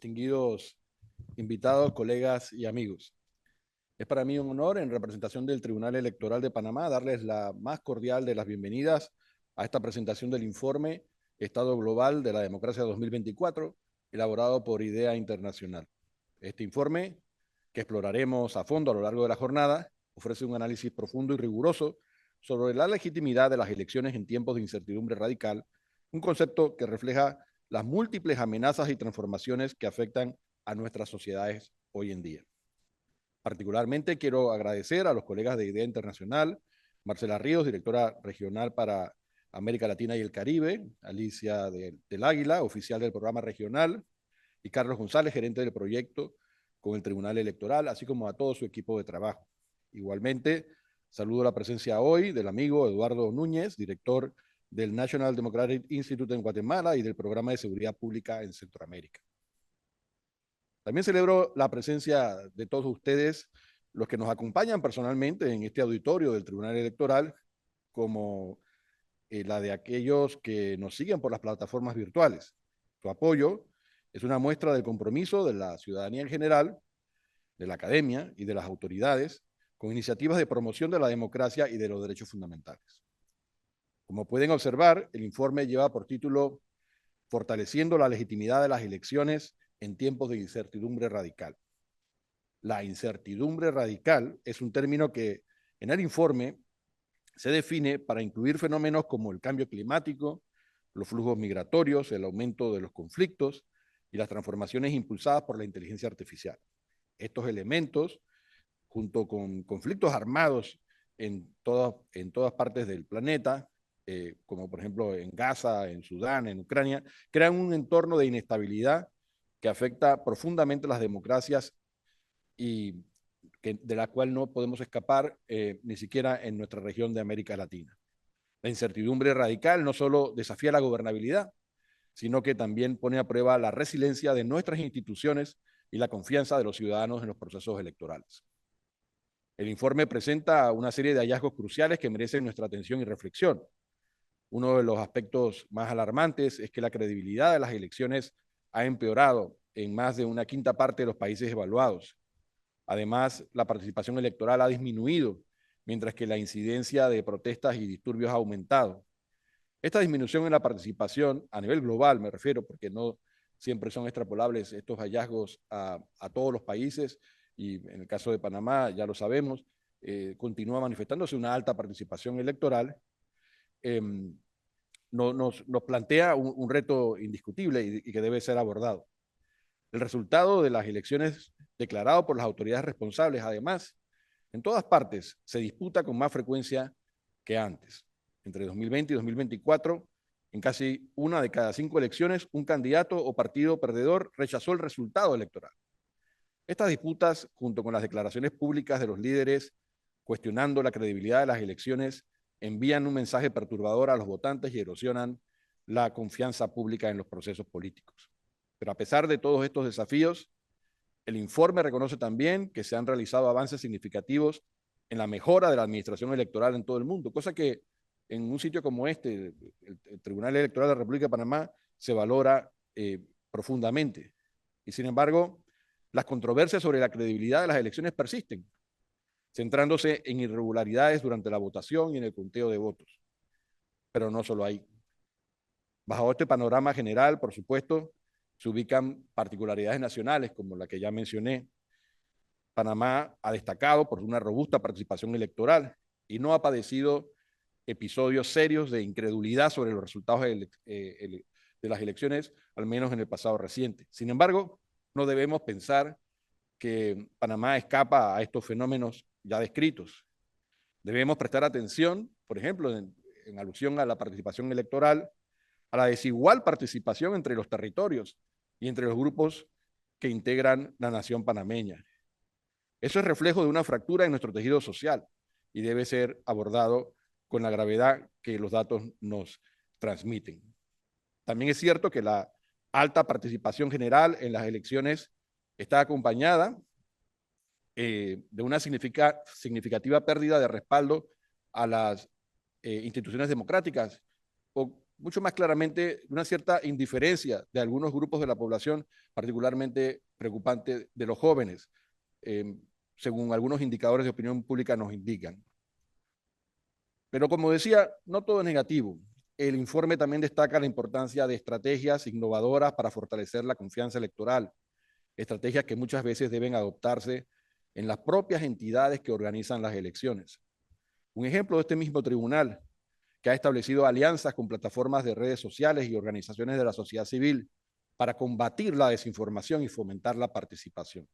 distinguidos invitados, colegas y amigos. Es para mí un honor, en representación del Tribunal Electoral de Panamá, darles la más cordial de las bienvenidas a esta presentación del informe Estado Global de la Democracia 2024, elaborado por IDEA Internacional. Este informe, que exploraremos a fondo a lo largo de la jornada, ofrece un análisis profundo y riguroso sobre la legitimidad de las elecciones en tiempos de incertidumbre radical, un concepto que refleja las múltiples amenazas y transformaciones que afectan a nuestras sociedades hoy en día. Particularmente quiero agradecer a los colegas de IDEA Internacional, Marcela Ríos, directora regional para América Latina y el Caribe, Alicia del Águila, oficial del programa regional, y Carlos González, gerente del proyecto con el Tribunal Electoral, así como a todo su equipo de trabajo. Igualmente, saludo la presencia hoy del amigo Eduardo Núñez, director del National Democratic Institute en Guatemala y del Programa de Seguridad Pública en Centroamérica. También celebro la presencia de todos ustedes, los que nos acompañan personalmente en este auditorio del Tribunal Electoral, como la de aquellos que nos siguen por las plataformas virtuales. Su apoyo es una muestra del compromiso de la ciudadanía en general, de la academia y de las autoridades con iniciativas de promoción de la democracia y de los derechos fundamentales. Como pueden observar, el informe lleva por título Fortaleciendo la legitimidad de las elecciones en tiempos de incertidumbre radical. La incertidumbre radical es un término que en el informe se define para incluir fenómenos como el cambio climático, los flujos migratorios, el aumento de los conflictos y las transformaciones impulsadas por la inteligencia artificial. Estos elementos, junto con conflictos armados en todas partes del planeta, como por ejemplo en Gaza, en Sudán, en Ucrania, crean un entorno de inestabilidad que afecta profundamente las democracias y de la cual no podemos escapar ni siquiera en nuestra región de América Latina. La incertidumbre radical no solo desafía la gobernabilidad, sino que también pone a prueba la resiliencia de nuestras instituciones y la confianza de los ciudadanos en los procesos electorales. El informe presenta una serie de hallazgos cruciales que merecen nuestra atención y reflexión. Uno de los aspectos más alarmantes es que la credibilidad de las elecciones ha empeorado en más de una quinta parte de los países evaluados. Además, la participación electoral ha disminuido, mientras que la incidencia de protestas y disturbios ha aumentado. Esta disminución en la participación a nivel global, me refiero, porque no siempre son extrapolables estos hallazgos a todos los países, y en el caso de Panamá, ya lo sabemos, continúa manifestándose una alta participación electoral, nos plantea un reto indiscutible y que debe ser abordado. El resultado de las elecciones declarado por las autoridades responsables, además, en todas partes se disputa con más frecuencia que antes. Entre 2020 y 2024, en casi una de cada 5 elecciones, un candidato o partido perdedor rechazó el resultado electoral. Estas disputas, junto con las declaraciones públicas de los líderes cuestionando la credibilidad de las elecciones, envían un mensaje perturbador a los votantes y erosionan la confianza pública en los procesos políticos. Pero a pesar de todos estos desafíos, el informe reconoce también que se han realizado avances significativos en la mejora de la administración electoral en todo el mundo, cosa que en un sitio como este, el Tribunal Electoral de la República de Panamá, se valora profundamente. Y sin embargo, las controversias sobre la credibilidad de las elecciones persisten, centrándose en irregularidades durante la votación y en el conteo de votos. Pero no solo ahí. Bajo este panorama general, por supuesto, se ubican particularidades nacionales, como la que ya mencioné. Panamá ha destacado por una robusta participación electoral y no ha padecido episodios serios de incredulidad sobre los resultados de las elecciones, al menos en el pasado reciente. Sin embargo, no debemos pensar que Panamá escapa a estos fenómenos ya descritos. Debemos prestar atención, por ejemplo, en alusión a la participación electoral, a la desigual participación entre los territorios y entre los grupos que integran la nación panameña. Eso es reflejo de una fractura en nuestro tejido social y debe ser abordado con la gravedad que los datos nos transmiten. También es cierto que la alta participación general en las elecciones está acompañada de una significativa pérdida de respaldo a las instituciones democráticas, o mucho más claramente una cierta indiferencia de algunos grupos de la población, particularmente preocupante de los jóvenes, según algunos indicadores de opinión pública nos indican. Pero como decía, no todo es negativo. El informe también destaca la importancia de estrategias innovadoras para fortalecer la confianza electoral, estrategias que muchas veces deben adoptarse en las propias entidades que organizan las elecciones. Un ejemplo de este mismo tribunal, que ha establecido alianzas con plataformas de redes sociales y organizaciones de la sociedad civil para combatir la desinformación y fomentar la participación.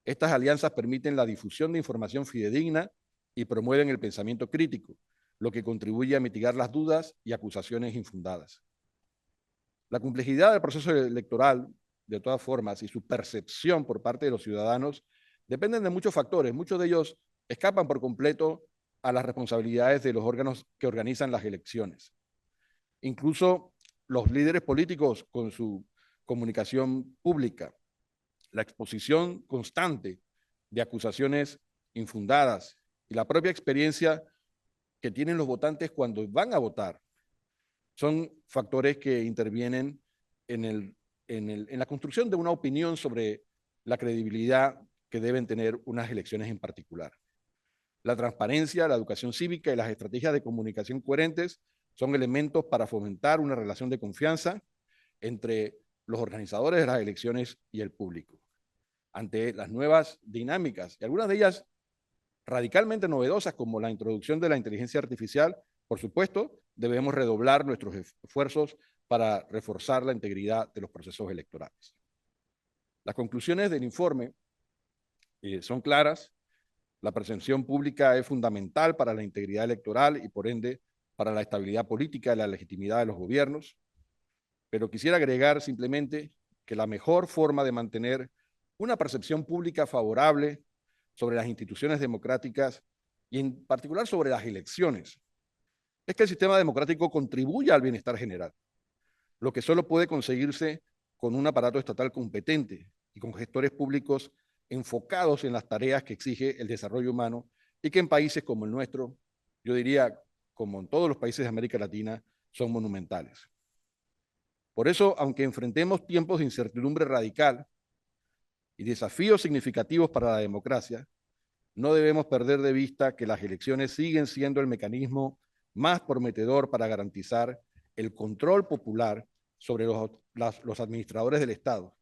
Estas alianzas permiten la difusión de información fidedigna y promueven el pensamiento crítico, lo que contribuye a mitigar las dudas y acusaciones infundadas. La complejidad del proceso electoral, de todas formas, y su percepción por parte de los ciudadanos dependen de muchos factores. Muchos de ellos escapan por completo a las responsabilidades de los órganos que organizan las elecciones. Incluso los líderes políticos con su comunicación pública, la exposición constante de acusaciones infundadas y la propia experiencia que tienen los votantes cuando van a votar son factores que intervienen en la construcción de una opinión sobre la credibilidad que deben tener unas elecciones en particular. La transparencia, la educación cívica y las estrategias de comunicación coherentes son elementos para fomentar una relación de confianza entre los organizadores de las elecciones y el público. Ante las nuevas dinámicas, y algunas de ellas radicalmente novedosas, como la introducción de la inteligencia artificial, por supuesto, debemos redoblar nuestros esfuerzos para reforzar la integridad de los procesos electorales. Las conclusiones del informe son claras. La percepción pública es fundamental para la integridad electoral y, por ende, para la estabilidad política y la legitimidad de los gobiernos. Pero quisiera agregar simplemente que la mejor forma de mantener una percepción pública favorable sobre las instituciones democráticas y en particular sobre las elecciones es que el sistema democrático contribuya al bienestar general, lo que solo puede conseguirse con un aparato estatal competente y con gestores públicos enfocados en las tareas que exige el desarrollo humano y que en países como el nuestro, yo diría como en todos los países de América Latina, son monumentales. Por eso, aunque enfrentemos tiempos de incertidumbre radical y desafíos significativos para la democracia, no debemos perder de vista que las elecciones siguen siendo el mecanismo más prometedor para garantizar el control popular sobre los administradores del Estado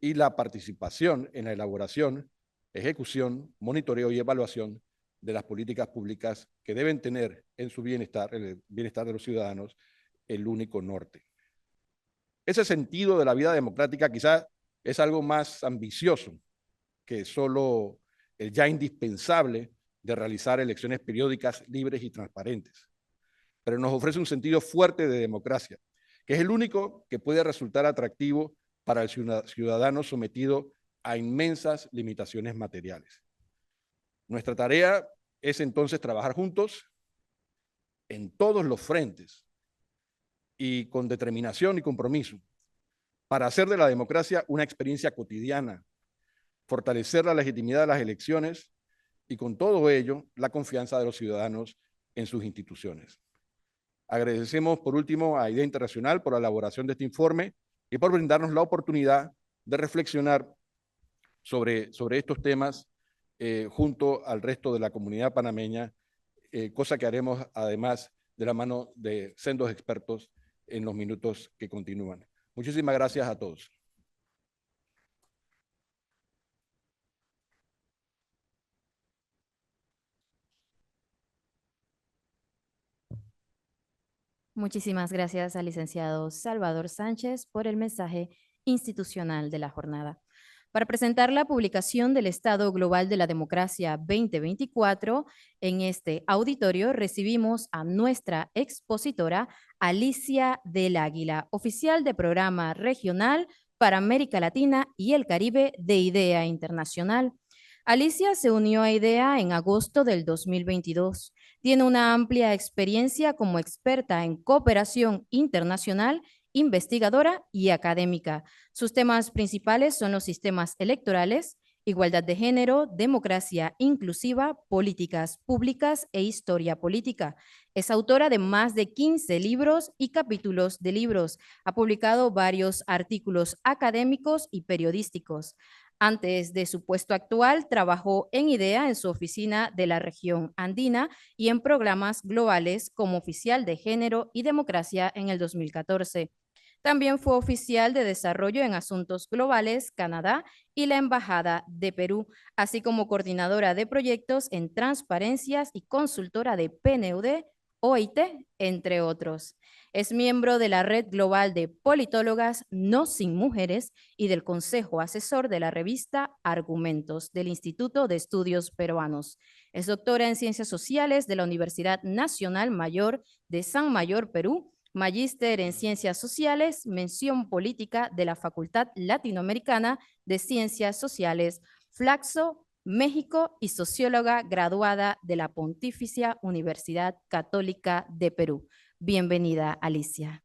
y la participación en la elaboración, ejecución, monitoreo y evaluación de las políticas públicas que deben tener en su bienestar, en el bienestar de los ciudadanos, el único norte. Ese sentido de la vida democrática quizás es algo más ambicioso que solo el ya indispensable de realizar elecciones periódicas libres y transparentes, pero nos ofrece un sentido fuerte de democracia, que es el único que puede resultar atractivo para el ciudadano sometido a inmensas limitaciones materiales. Nuestra tarea es entonces trabajar juntos en todos los frentes y con determinación y compromiso para hacer de la democracia una experiencia cotidiana, fortalecer la legitimidad de las elecciones y con todo ello la confianza de los ciudadanos en sus instituciones. Agradecemos por último a IDEA Internacional por la elaboración de este informe y por brindarnos la oportunidad de reflexionar sobre estos temas junto al resto de la comunidad panameña, cosa que haremos además de la mano de sendos expertos en los minutos que continúan. Muchísimas gracias a todos. Muchísimas gracias al licenciado Salvador Sánchez por el mensaje institucional de la jornada. Para presentar la publicación del Estado Global de la Democracia 2024, en este auditorio recibimos a nuestra expositora Alicia del Águila, oficial de programa regional para América Latina y el Caribe de IDEA Internacional. Alicia se unió a IDEA en agosto del 2022. Tiene una amplia experiencia como experta en cooperación internacional, investigadora y académica. Sus temas principales son los sistemas electorales, igualdad de género, democracia inclusiva, políticas públicas e historia política. Es autora de más de 15 libros y capítulos de libros. Ha publicado varios artículos académicos y periodísticos. Antes de su puesto actual, trabajó en IDEA en su oficina de la región andina y en programas globales como oficial de género y democracia en el 2014. También fue oficial de desarrollo en asuntos globales, Canadá y la Embajada de Perú, así como coordinadora de proyectos en transparencias y consultora de PNUD, OIT, entre otros. Es miembro de la Red Global de Politólogas No Sin Mujeres y del Consejo Asesor de la revista Argumentos del Instituto de Estudios Peruanos. Es doctora en Ciencias Sociales de la Universidad Nacional Mayor de San Mayor, Perú, magíster en Ciencias Sociales, mención política de la Facultad Latinoamericana de Ciencias Sociales, Flaxo, México, y socióloga graduada de la Pontificia Universidad Católica de Perú. Bienvenida, Alicia.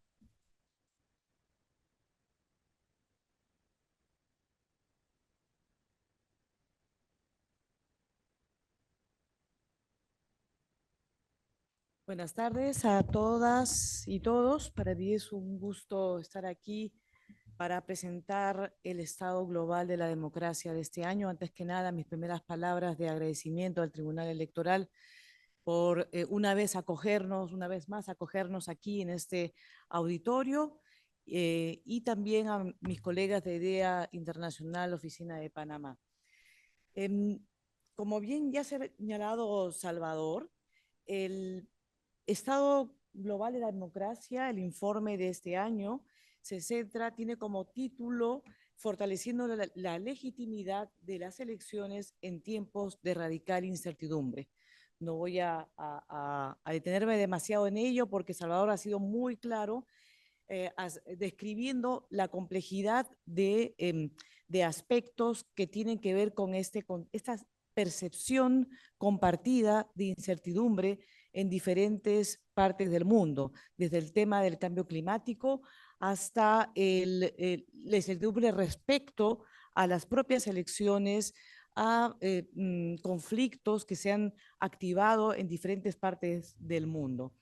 Buenas tardes a todas y todos. Para mí es un gusto estar aquí para presentar el estado global de la democracia de este año. Antes que nada, mis primeras palabras de agradecimiento al Tribunal Electoral por una vez más acogernos aquí en este auditorio, y también a mis colegas de IDEA Internacional, Oficina de Panamá. Em, Como bien ya se ha señalado Salvador, el Estado Global de la Democracia, el informe de este año, tiene como título Fortaleciendo la legitimidad de las elecciones en tiempos de radical incertidumbre. No voy a detenerme demasiado en ello porque Salvador ha sido muy claro describiendo la complejidad de aspectos que tienen que ver con esta percepción compartida de incertidumbre en diferentes partes del mundo, desde el tema del cambio climático hasta la incertidumbre respecto a las propias elecciones, a conflictos que se han activado en diferentes partes del mundo.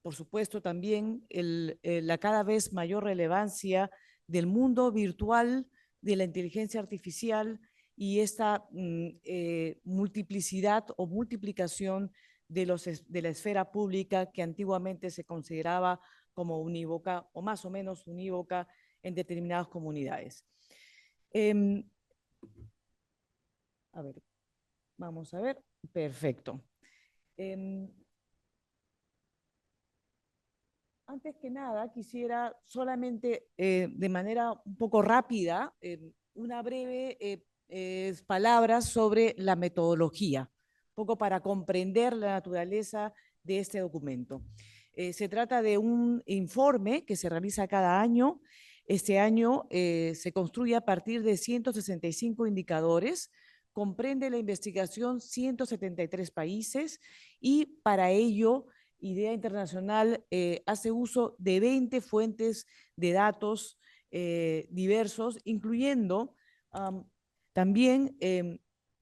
Por supuesto, también la cada vez mayor relevancia del mundo virtual, de la inteligencia artificial y esta multiplicidad o multiplicación de la esfera pública que antiguamente se consideraba como unívoca o más o menos unívoca en determinadas comunidades. A ver, vamos a ver. Perfecto. Antes que nada, quisiera solamente de manera un poco rápida, una breve palabras sobre la metodología, un poco para comprender la naturaleza de este documento. Se trata de un informe que se realiza cada año. Este año se construye a partir de 165 indicadores, comprende la investigación 173 países y para ello IDEA Internacional hace uso de 20 fuentes de datos diversos, incluyendo también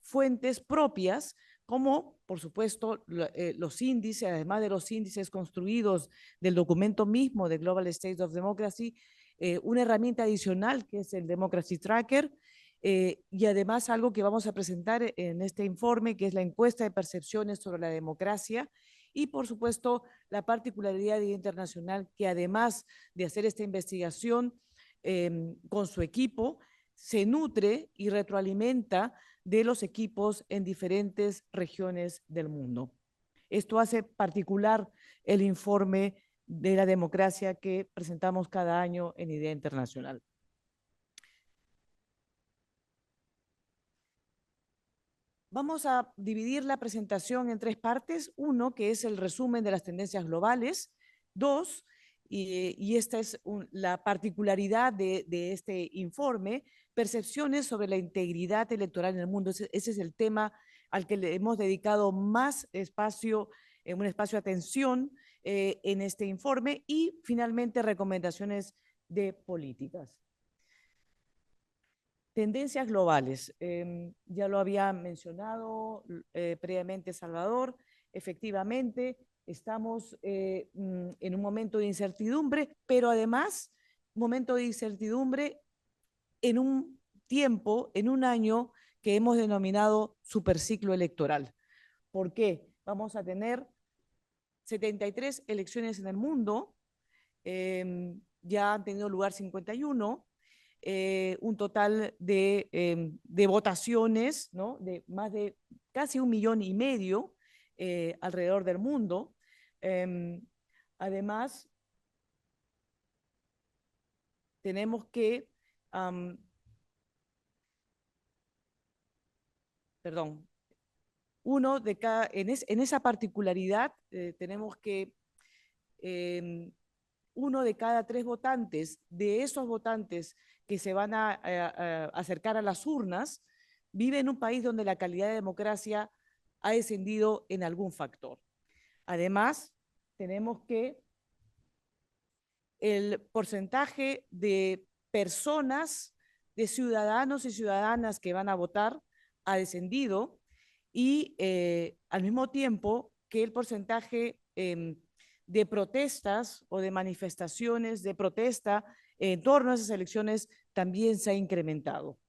fuentes propias, como por supuesto los índices, además de los índices construidos del documento mismo de Global State of Democracy, una herramienta adicional que es el Democracy Tracker, y además algo que vamos a presentar en este informe, que es la encuesta de percepciones sobre la democracia, y por supuesto la particularidad internacional que además de hacer esta investigación con su equipo, se nutre y retroalimenta de los equipos en diferentes regiones del mundo. Esto hace particular el informe de la democracia que presentamos cada año en IDEA Internacional. Vamos a dividir la presentación en tres partes. Uno, que es el resumen de las tendencias globales. Dos, y esta es la particularidad de este informe, percepciones sobre la integridad electoral en el mundo. Ese es el tema al que le hemos dedicado más espacio, un espacio de atención en este informe. Y finalmente, recomendaciones de políticas. Tendencias globales. Ya lo había mencionado previamente Salvador. Efectivamente, estamos en un momento de incertidumbre, pero además, momento de incertidumbre en un tiempo, en un año que hemos denominado superciclo electoral. ¿Por qué? Vamos a tener 73 elecciones en el mundo, ya han tenido lugar 51, un total de votaciones, ¿no? De más de casi 1,5 millones alrededor del mundo. Además, tenemos que, perdón, en esa particularidad tenemos que uno de cada 3 votantes, de esos votantes que se van a acercar a las urnas, vive en un país donde la calidad de democracia ha descendido en algún factor. Además, tenemos que el porcentaje de personas, de ciudadanos y ciudadanas que van a votar ha descendido y al mismo tiempo que el porcentaje de protestas o de manifestaciones de protesta en torno a esas elecciones también se ha incrementado.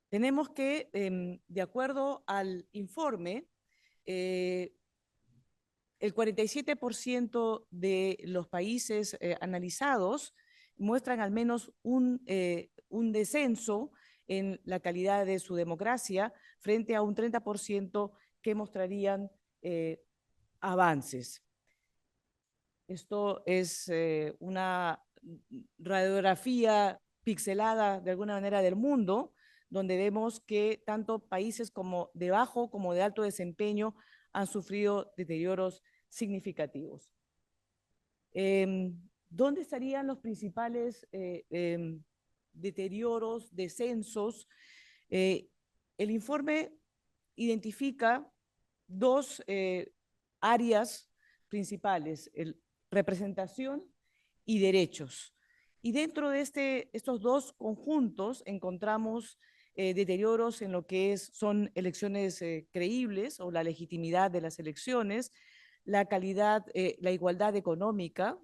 Tenemos que, de acuerdo al informe, el 47% de los países analizados muestran al menos un descenso en la calidad de su democracia frente a un 30% que mostrarían avances. Esto es una radiografía pixelada de alguna manera del mundo, donde vemos que tanto países como de bajo como de alto desempeño han sufrido deterioros significativos. ¿Dónde estarían los principales deterioros, descensos? El informe identifica 2 áreas principales, representación y derechos. Y dentro de estos 2 conjuntos encontramos deterioros en lo que son elecciones creíbles o la legitimidad de las elecciones, la calidad, la igualdad económica,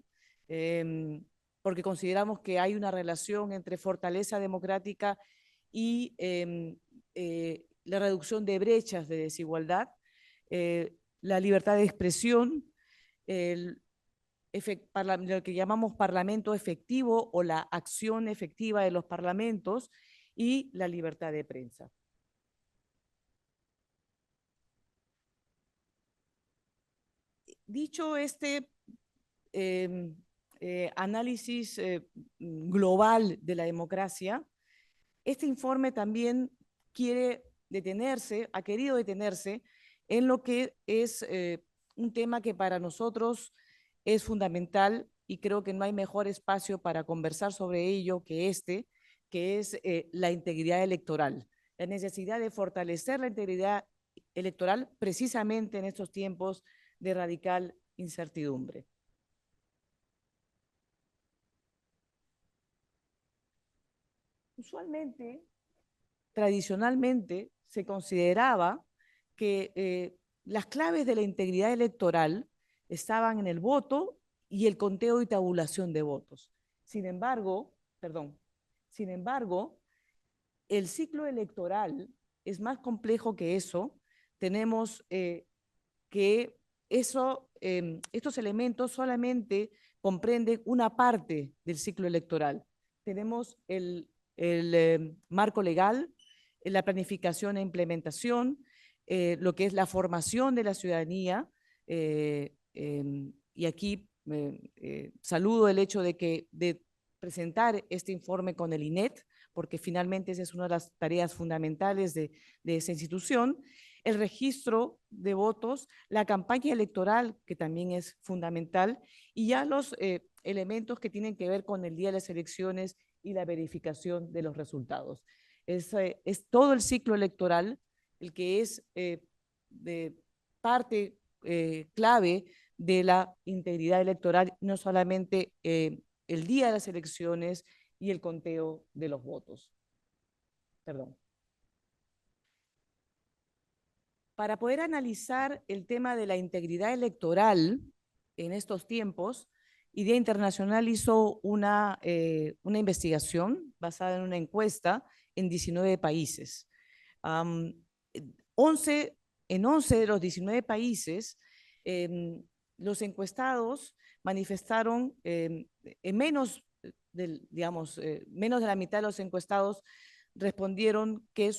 porque consideramos que hay una relación entre fortaleza democrática y la reducción de brechas de desigualdad, la libertad de expresión, lo que llamamos parlamento efectivo o la acción efectiva de los parlamentos y la libertad de prensa. Dicho este análisis global de la democracia, este informe también ha querido detenerse en lo que es un tema que para nosotros es fundamental y creo que no hay mejor espacio para conversar sobre ello que es la integridad electoral, la necesidad de fortalecer la integridad electoral precisamente en estos tiempos de radical incertidumbre. Usualmente, tradicionalmente, se consideraba que las claves de la integridad electoral estaban en el voto y el conteo y tabulación de votos. Sin embargo, el ciclo electoral es más complejo que eso. Tenemos que estos elementos solamente comprenden una parte del ciclo electoral. Tenemos el marco legal, la planificación e implementación, lo que es la formación de la ciudadanía, y aquí saludo el hecho de presentar este informe con el INET, porque finalmente esa es una de las tareas fundamentales de esa institución, el registro de votos, la campaña electoral, que también es fundamental, y ya los elementos que tienen que ver con el día de las elecciones y la verificación de los resultados. Es todo el ciclo electoral el que es de parte clave de la integridad electoral, no solamente el día de las elecciones y el conteo de los votos. Perdón. Para poder analizar el tema de la integridad electoral en estos tiempos, IDEA Internacional hizo una investigación basada en una encuesta en 19 países. 11 de los 19 países, los encuestados manifestaron en menos menos de la mitad de los encuestados respondieron que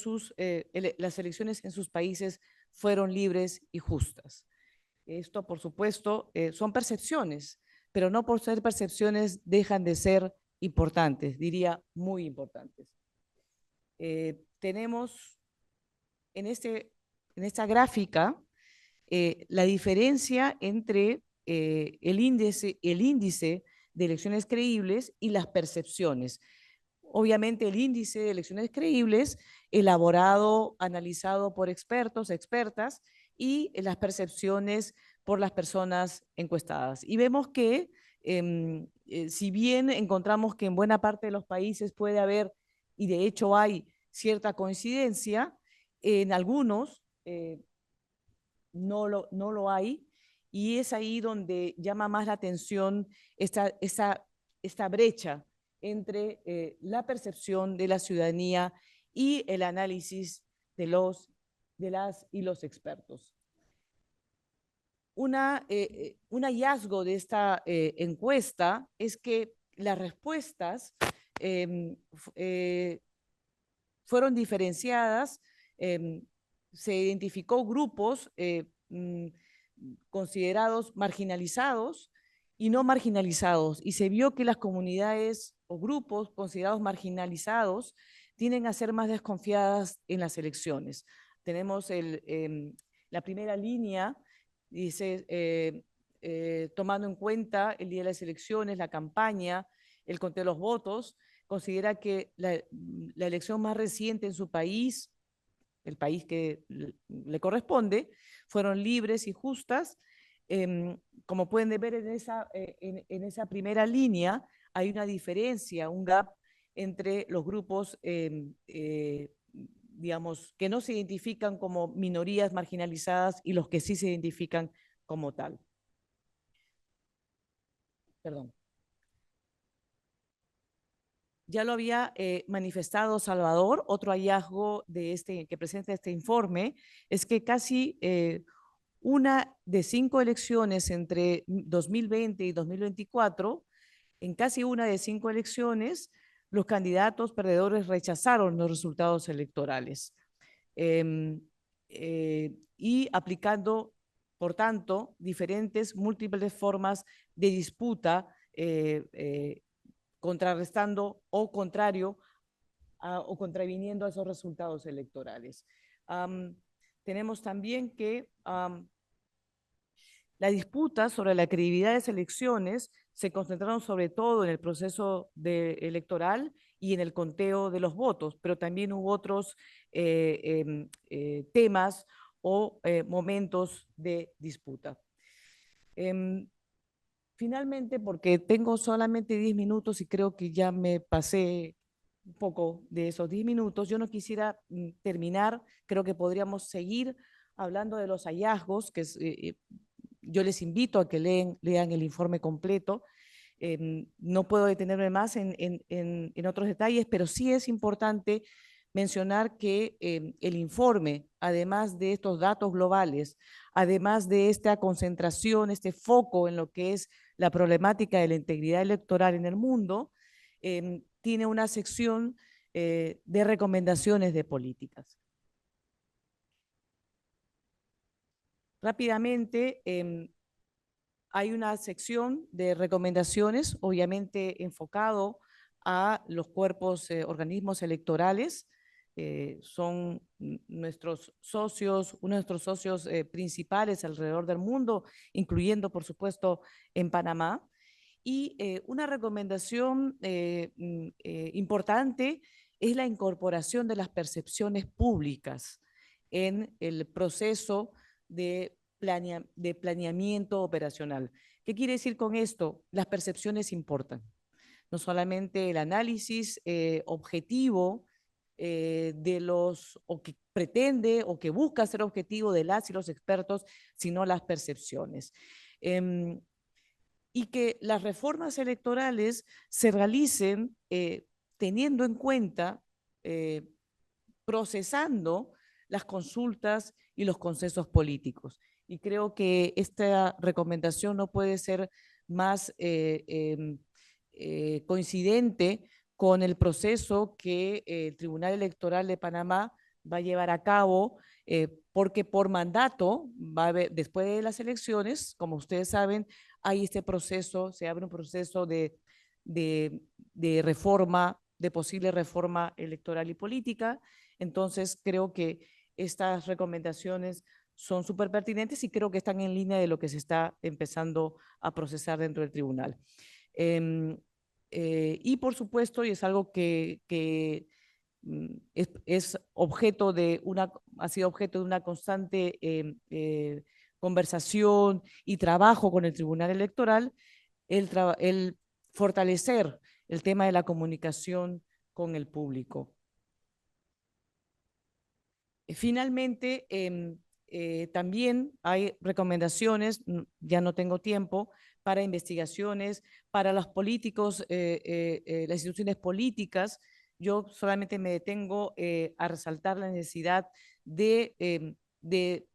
las elecciones en sus países fueron libres y justas. Esto, por supuesto, son percepciones, pero no por ser percepciones dejan de ser importantes, diría muy importantes. Tenemos en esta gráfica la diferencia entre el índice de elecciones creíbles y las percepciones. Obviamente el índice de elecciones creíbles, elaborado, analizado por expertos, expertas, y las percepciones por las personas encuestadas. Y vemos que si bien encontramos que en buena parte de los países puede haber, y de hecho hay cierta coincidencia, en algunos no lo hay, y es ahí donde llama más la atención esta brecha entre la percepción de la ciudadanía y el análisis de las y los expertos. Un hallazgo de esta encuesta es que las respuestas fueron diferenciadas, se identificó grupos considerados marginalizados y no marginalizados, y se vio que las comunidades o grupos considerados marginalizados tienden a ser más desconfiadas en las elecciones. Tenemos la primera línea, dice, tomando en cuenta el día de las elecciones, la campaña, el conteo de los votos, considera que la elección más reciente en su país, el país que le corresponde, fueron libres y justas. Como pueden ver en esa primera línea, hay una diferencia, un gap entre los grupos, digamos, que no se identifican como minorías marginalizadas y los que sí se identifican como tal. Perdón. Ya lo había manifestado Salvador. Otro hallazgo que presenta este informe es que casi una de 5 elecciones entre 2020 y 2024, en casi una de 5 elecciones, los candidatos perdedores rechazaron los resultados electorales y aplicando, por tanto, diferentes múltiples formas de disputa contrarrestando o contrario o contraviniendo a esos resultados electorales. Tenemos también que la disputa sobre la credibilidad de las elecciones se concentraron sobre todo en el proceso electoral y en el conteo de los votos, pero también hubo otros temas o momentos de disputa. Finalmente, porque tengo solamente 10 minutos y creo que ya me pasé un poco de esos 10 minutos, yo no quisiera terminar, creo que podríamos seguir hablando de los hallazgos, yo les invito a que lean el informe completo. No puedo detenerme más en otros detalles, pero sí es importante mencionar que el informe, además de estos datos globales, además de esta concentración, este foco en lo que es la problemática de la integridad electoral en el mundo, tiene una sección de recomendaciones de políticas. Rápidamente, hay una sección de recomendaciones, obviamente enfocado a los cuerpos, organismos electorales. Son nuestros socios, uno de nuestros socios principales alrededor del mundo, incluyendo, por supuesto, en Panamá. Y una recomendación importante es la incorporación de las percepciones públicas en el proceso de de planeamiento operacional. ¿Qué quiere decir con esto? Las percepciones importan. No solamente el análisis objetivo o que pretende o que busca ser objetivo de las y los expertos, sino las percepciones. Y que las reformas electorales se realicen teniendo en cuenta, procesando las consultas y los consensos políticos. Y creo que esta recomendación no puede ser más coincidente con el proceso que el Tribunal Electoral de Panamá va a llevar a cabo, porque por mandato, va a haber, después de las elecciones, como ustedes saben, hay este proceso, se abre un proceso de reforma, de posible reforma electoral y política. Entonces, creo que estas recomendaciones son súper pertinentes y creo que están en línea de lo que se está empezando a procesar dentro del tribunal. Y por supuesto, y es algo que es objeto de ha sido objeto de una constante conversación y trabajo con el Tribunal Electoral, el fortalecer el tema de la comunicación con el público. Finalmente, también hay recomendaciones, ya no tengo tiempo, para investigaciones, para los políticos, las instituciones políticas. Yo solamente me detengo a resaltar la necesidad de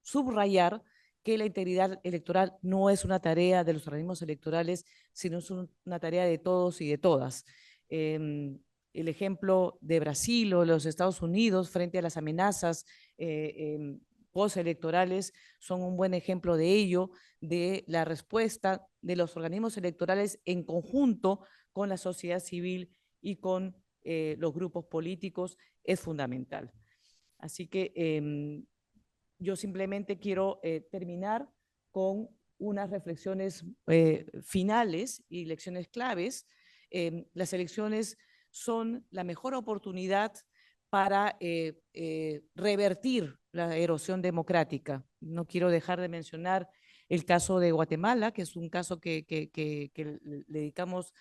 subrayar que la integridad electoral no es una tarea de los organismos electorales, sino es una tarea de todos y de todas. El ejemplo de Brasil o de los Estados Unidos frente a las amenazas postelectorales son un buen ejemplo de ello, de la respuesta de los organismos electorales en conjunto con la sociedad civil y con los grupos políticos es fundamental. Así que yo simplemente quiero terminar con unas reflexiones finales y lecciones claves. Las elecciones son la mejor oportunidad para revertir la erosión democrática. No quiero dejar de mencionar el caso de Guatemala, que es un caso que le dedicamos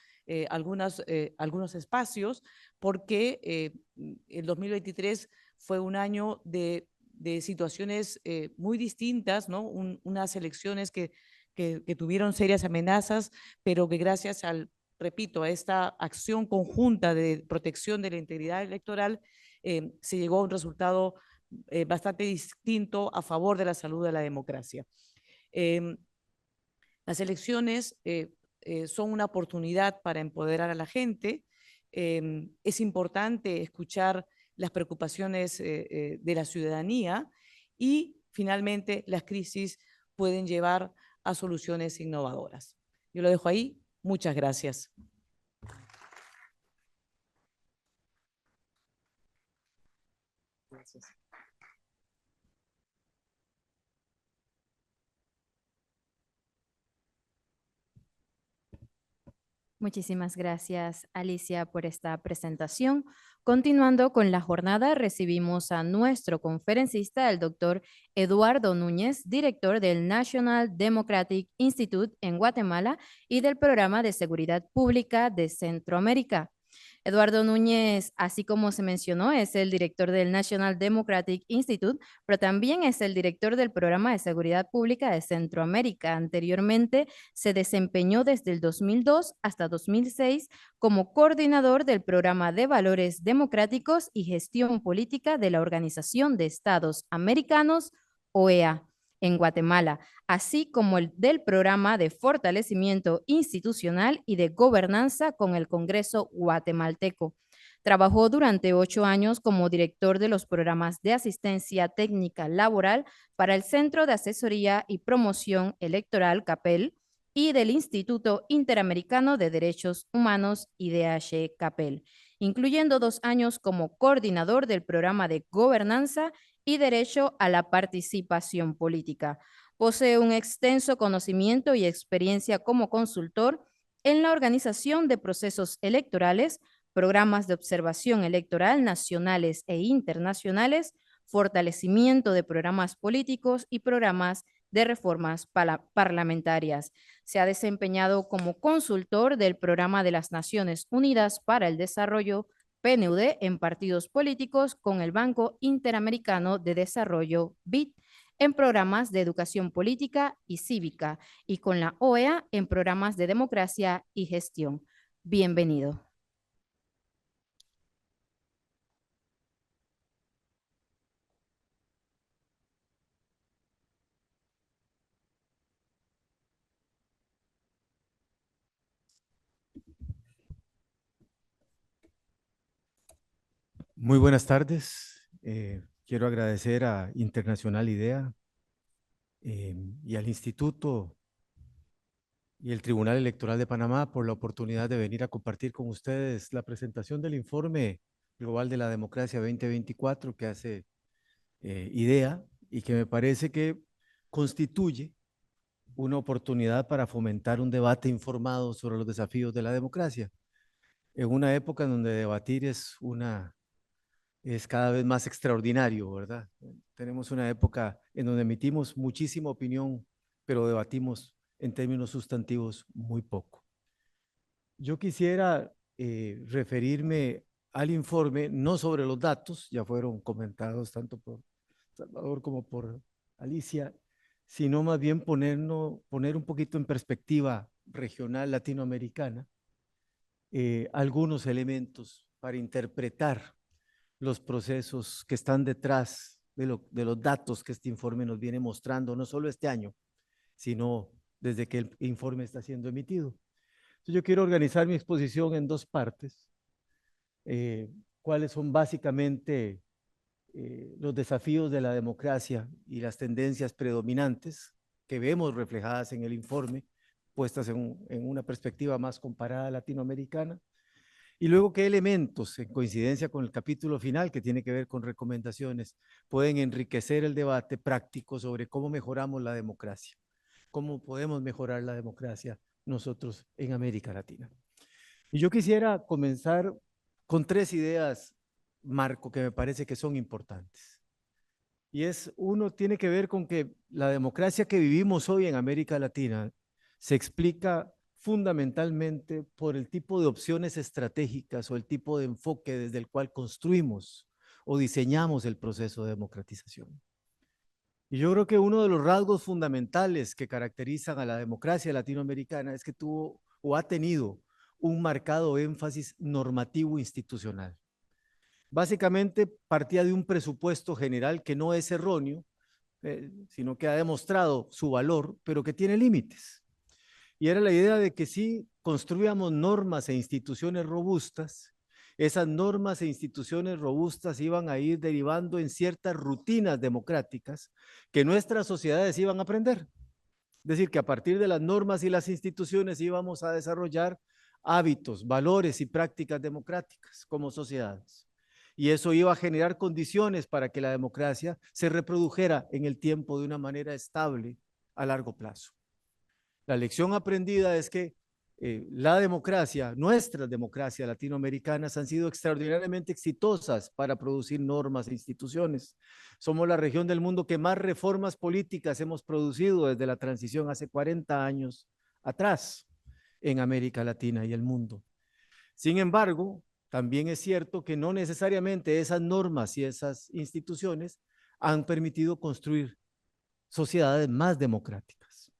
algunos espacios, porque el 2023 fue un año de situaciones muy distintas, ¿no? Unas elecciones que tuvieron serias amenazas, pero que gracias repito, a esta acción conjunta de protección de la integridad electoral, se llegó a un resultado bastante distinto a favor de la salud de la democracia. Las elecciones son una oportunidad para empoderar a la gente. Es importante escuchar las preocupaciones de la ciudadanía y finalmente las crisis pueden llevar a soluciones innovadoras. Yo lo dejo ahí. Muchas gracias. Gracias. Muchísimas gracias, Alicia, por esta presentación. Continuando con la jornada, recibimos a nuestro conferencista, el doctor Eduardo Núñez, director del National Democratic Institute en Guatemala y del Programa de Seguridad Pública de Centroamérica. Eduardo Núñez, así como se mencionó, es el director del National Democratic Institute, pero también es el director del Programa de Seguridad Pública de Centroamérica. Anteriormente se desempeñó desde el 2002 hasta 2006 como coordinador del Programa de Valores Democráticos y Gestión Política de la Organización de Estados Americanos, OEA, en Guatemala, así como el del Programa de Fortalecimiento Institucional y de Gobernanza con el Congreso guatemalteco. Trabajó durante 8 años como director de los programas de asistencia técnica laboral para el Centro de Asesoría y Promoción Electoral, CAPEL, y del Instituto Interamericano de Derechos Humanos, IDH CAPEL, incluyendo 2 años como coordinador del programa de gobernanza y derecho a la participación política. Posee un extenso conocimiento y experiencia como consultor en la organización de procesos electorales, programas de observación electoral nacionales e internacionales, fortalecimiento de programas políticos y programas de reformas parlamentarias. Se ha desempeñado como consultor del Programa de las Naciones Unidas para el Desarrollo, PNUD, en partidos políticos con el Banco Interamericano de Desarrollo, BID, en programas de educación política y cívica, y con la OEA en programas de democracia y gestión. Bienvenido. Muy buenas tardes. Quiero agradecer a Internacional IDEA y al Instituto y el Tribunal Electoral de Panamá por la oportunidad de venir a compartir con ustedes la presentación del Informe Global de la Democracia 2024 que hace IDEA y que me parece que constituye una oportunidad para fomentar un debate informado sobre los desafíos de la democracia. En una época en donde debatir es cada vez más extraordinario, ¿verdad? Tenemos una época en donde emitimos muchísima opinión, pero debatimos en términos sustantivos muy poco. Yo quisiera referirme al informe, no sobre los datos, ya fueron comentados tanto por Salvador como por Alicia, sino más bien poner un poquito en perspectiva regional latinoamericana algunos elementos para interpretar los procesos que están detrás de los datos que este informe nos viene mostrando, no solo este año, sino desde que el informe está siendo emitido. Entonces yo quiero organizar mi exposición en dos partes, cuáles son básicamente los desafíos de la democracia y las tendencias predominantes que vemos reflejadas en el informe, puestas en una perspectiva más comparada latinoamericana. Y luego, ¿qué elementos, en coincidencia con el capítulo final, que tiene que ver con recomendaciones, pueden enriquecer el debate práctico sobre cómo mejoramos la democracia? ¿Cómo podemos mejorar la democracia nosotros en América Latina? Y yo quisiera comenzar con tres ideas, Marco, que me parece que son importantes. Y uno tiene que ver con que la democracia que vivimos hoy en América Latina se explica fundamentalmente por el tipo de opciones estratégicas o el tipo de enfoque desde el cual construimos o diseñamos el proceso de democratización. Y yo creo que uno de los rasgos fundamentales que caracterizan a la democracia latinoamericana es que tuvo o ha tenido un marcado énfasis normativo institucional. Básicamente partía de un presupuesto general que no es erróneo, sino que ha demostrado su valor, pero que tiene límites. Y era la idea de que si construíamos normas e instituciones robustas, esas normas e instituciones robustas iban a ir derivando en ciertas rutinas democráticas que nuestras sociedades iban a aprender. Es decir, que a partir de las normas y las instituciones íbamos a desarrollar hábitos, valores y prácticas democráticas como sociedades. Y eso iba a generar condiciones para que la democracia se reprodujera en el tiempo de una manera estable a largo plazo. La lección aprendida es que la democracia, nuestras democracias latinoamericanas han sido extraordinariamente exitosas para producir normas e instituciones. Somos la región del mundo que más reformas políticas hemos producido desde la transición hace 40 años atrás en América Latina y el mundo. Sin embargo, también es cierto que no necesariamente esas normas y esas instituciones han permitido construir sociedades más democráticas.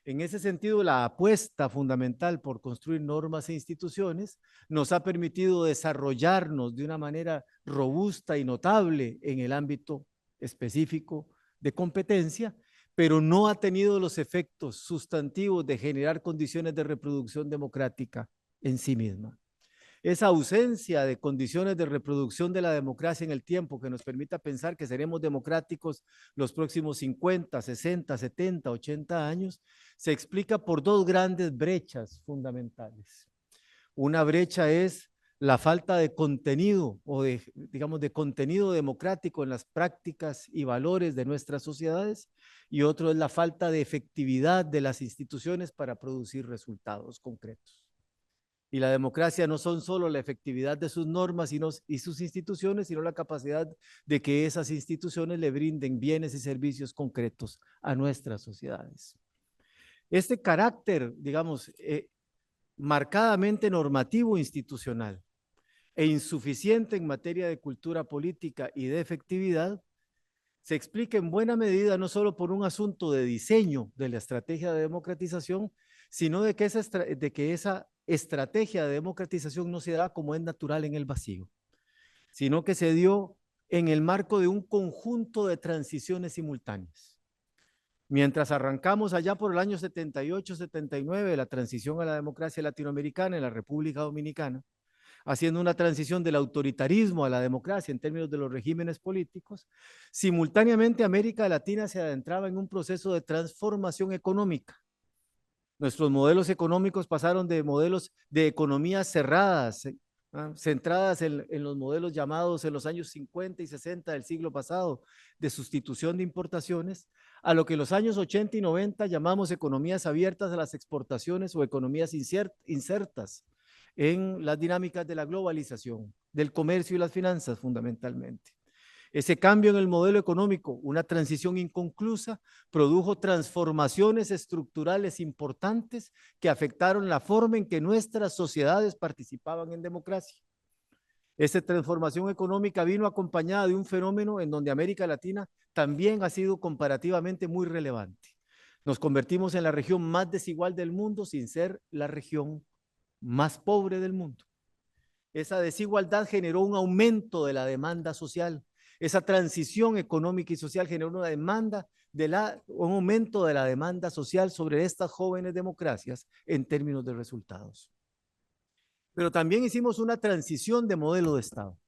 En ese sentido, la apuesta fundamental por construir normas e instituciones nos ha permitido desarrollarnos de una manera robusta y notable en el ámbito específico de competencia, pero no ha tenido los efectos sustantivos de generar condiciones de reproducción democrática en sí misma. Esa ausencia de condiciones de reproducción de la democracia en el tiempo que nos permita pensar que seremos democráticos los próximos 50, 60, 70, 80 años, se explica por dos grandes brechas fundamentales. Una brecha es la falta de contenido o de contenido democrático en las prácticas y valores de nuestras sociedades, y otro es la falta de efectividad de las instituciones para producir resultados concretos. Y la democracia no son solo la efectividad de sus normas y sus instituciones, sino la capacidad de que esas instituciones le brinden bienes y servicios concretos a nuestras sociedades. Este carácter, digamos, marcadamente normativo institucional e insuficiente en materia de cultura política y de efectividad, se explica en buena medida no solo por un asunto de diseño de la estrategia de democratización, sino de que esa estrategia de democratización no se da como es natural en el vacío, sino que se dio en el marco de un conjunto de transiciones simultáneas. Mientras arrancamos allá por el año 78-79, la transición a la democracia latinoamericana en la República Dominicana, haciendo una transición del autoritarismo a la democracia en términos de los regímenes políticos, simultáneamente América Latina se adentraba en un proceso de transformación económica. Nuestros modelos económicos pasaron de modelos de economías cerradas, centradas en los modelos llamados en los años 50 y 60 del siglo pasado, de sustitución de importaciones, a lo que en los años 80 y 90 llamamos economías abiertas a las exportaciones o economías insertas en las dinámicas de la globalización, del comercio y las finanzas fundamentalmente. Ese cambio en el modelo económico, una transición inconclusa, produjo transformaciones estructurales importantes que afectaron la forma en que nuestras sociedades participaban en democracia. Esta transformación económica vino acompañada de un fenómeno en donde América Latina también ha sido comparativamente muy relevante. Nos convertimos en la región más desigual del mundo sin ser la región más pobre del mundo. Esa desigualdad generó un aumento de la demanda social. Esa transición económica y social generó una demanda un aumento de la demanda social sobre estas jóvenes democracias en términos de resultados. Pero también hicimos una transición de modelo de Estado.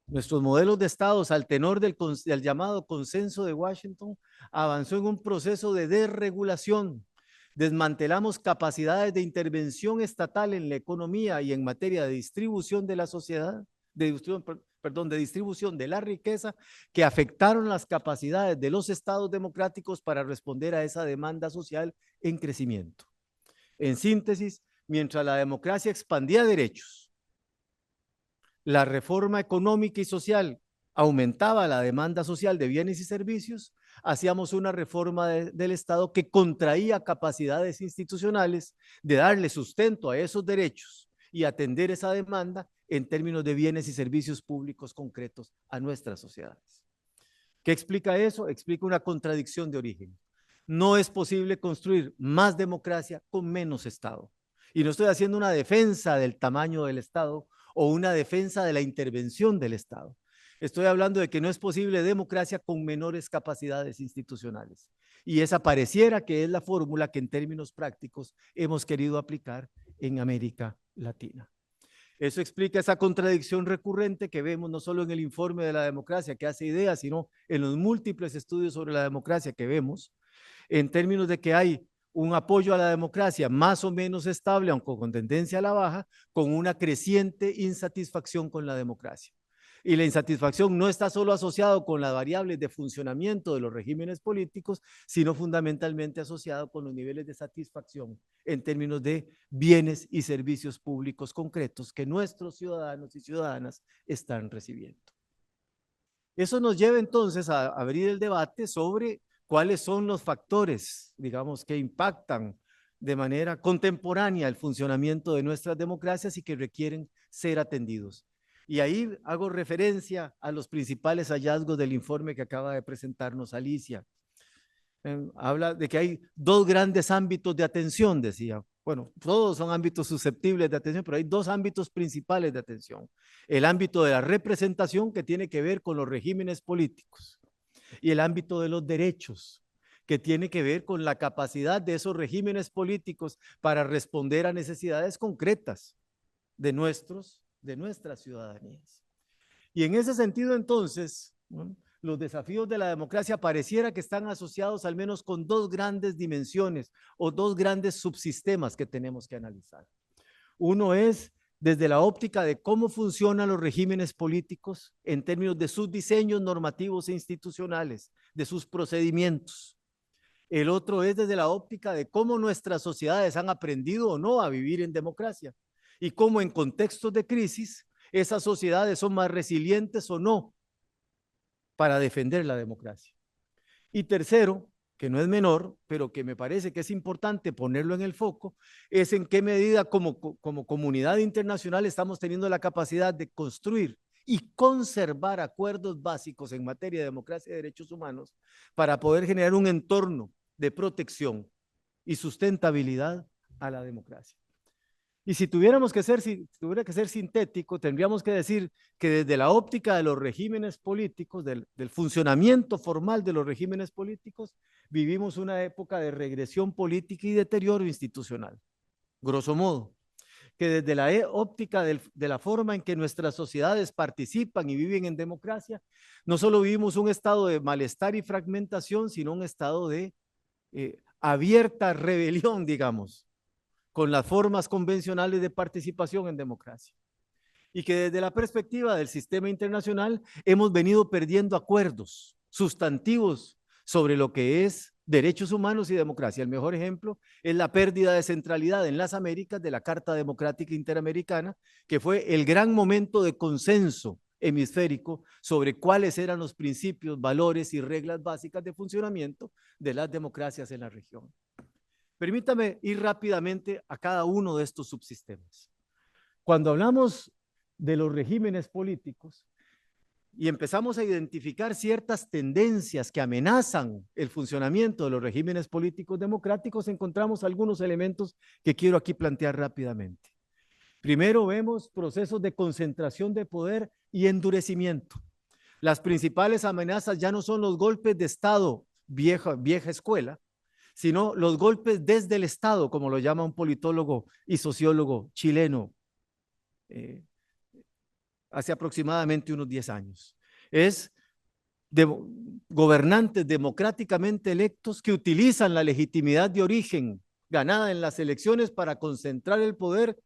Nuestros modelos de Estados, al tenor del llamado consenso de Washington, avanzó en un proceso de desregulación. Desmantelamos capacidades de intervención estatal en la economía y en materia de distribución de la sociedad, de distribución de la riqueza, que afectaron las capacidades de los estados democráticos para responder a esa demanda social en crecimiento. En síntesis, mientras la democracia expandía derechos, la reforma económica y social aumentaba la demanda social de bienes y servicios, hacíamos una reforma del Estado que contraía capacidades institucionales de darle sustento a esos derechos y atender esa demanda en términos de bienes y servicios públicos concretos a nuestras sociedades. ¿Qué explica eso? Explica una contradicción de origen. No es posible construir más democracia con menos Estado. Y no estoy haciendo una defensa del tamaño del Estado o una defensa de la intervención del Estado. Estoy hablando de que no es posible democracia con menores capacidades institucionales. Y esa pareciera que es la fórmula que en términos prácticos hemos querido aplicar en América Latina. Eso explica esa contradicción recurrente que vemos no solo en el informe de la democracia que hace idea, sino en los múltiples estudios sobre la democracia que vemos, en términos de que hay un apoyo a la democracia más o menos estable, aunque con tendencia a la baja, con una creciente insatisfacción con la democracia. Y la insatisfacción no está solo asociado con las variables de funcionamiento de los regímenes políticos, sino fundamentalmente asociado con los niveles de satisfacción en términos de bienes y servicios públicos concretos que nuestros ciudadanos y ciudadanas están recibiendo. Eso nos lleva entonces a abrir el debate sobre cuáles son los factores, digamos, que impactan de manera contemporánea el funcionamiento de nuestras democracias y que requieren ser atendidos. Y ahí hago referencia a los principales hallazgos del informe que acaba de presentarnos Alicia. Habla de que hay dos grandes ámbitos de atención, decía. Bueno, todos son ámbitos susceptibles de atención, pero hay dos ámbitos principales de atención. El ámbito de la representación, que tiene que ver con los regímenes políticos, y el ámbito de los derechos, que tiene que ver con la capacidad de esos regímenes políticos para responder a necesidades concretas de nuestras ciudadanías. Y en ese sentido, entonces, ¿no?, los desafíos de la democracia pareciera que están asociados al menos con dos grandes dimensiones o dos grandes subsistemas que tenemos que analizar. Uno es desde la óptica de cómo funcionan los regímenes políticos en términos de sus diseños normativos e institucionales, de sus procedimientos. El otro es desde la óptica de cómo nuestras sociedades han aprendido o no a vivir en democracia, y cómo en contextos de crisis esas sociedades son más resilientes o no para defender la democracia. Y tercero, que no es menor, pero que me parece que es importante ponerlo en el foco, es en qué medida como comunidad internacional estamos teniendo la capacidad de construir y conservar acuerdos básicos en materia de democracia y derechos humanos para poder generar un entorno de protección y sustentabilidad a la democracia. Y si tuviera que ser sintético, tendríamos que decir que desde la óptica de los regímenes políticos, del funcionamiento formal de los regímenes políticos, vivimos una época de regresión política y deterioro institucional, grosso modo. Que desde la óptica de la forma en que nuestras sociedades participan y viven en democracia, no solo vivimos un estado de malestar y fragmentación, sino un estado de abierta rebelión, digamos, con las formas convencionales de participación en democracia. Y que desde la perspectiva del sistema internacional hemos venido perdiendo acuerdos sustantivos sobre lo que es derechos humanos y democracia. El mejor ejemplo es la pérdida de centralidad en las Américas de la Carta Democrática Interamericana, que fue el gran momento de consenso hemisférico sobre cuáles eran los principios, valores y reglas básicas de funcionamiento de las democracias en la región. Permítame ir rápidamente a cada uno de estos subsistemas. Cuando hablamos de los regímenes políticos y empezamos a identificar ciertas tendencias que amenazan el funcionamiento de los regímenes políticos democráticos, encontramos algunos elementos que quiero aquí plantear rápidamente. Primero vemos procesos de concentración de poder y endurecimiento. Las principales amenazas ya no son los golpes de Estado, vieja escuela, sino los golpes desde el Estado, como lo llama un politólogo y sociólogo chileno hace aproximadamente unos 10 años. Es gobernantes democráticamente electos que utilizan la legitimidad de origen ganada en las elecciones para concentrar el poder,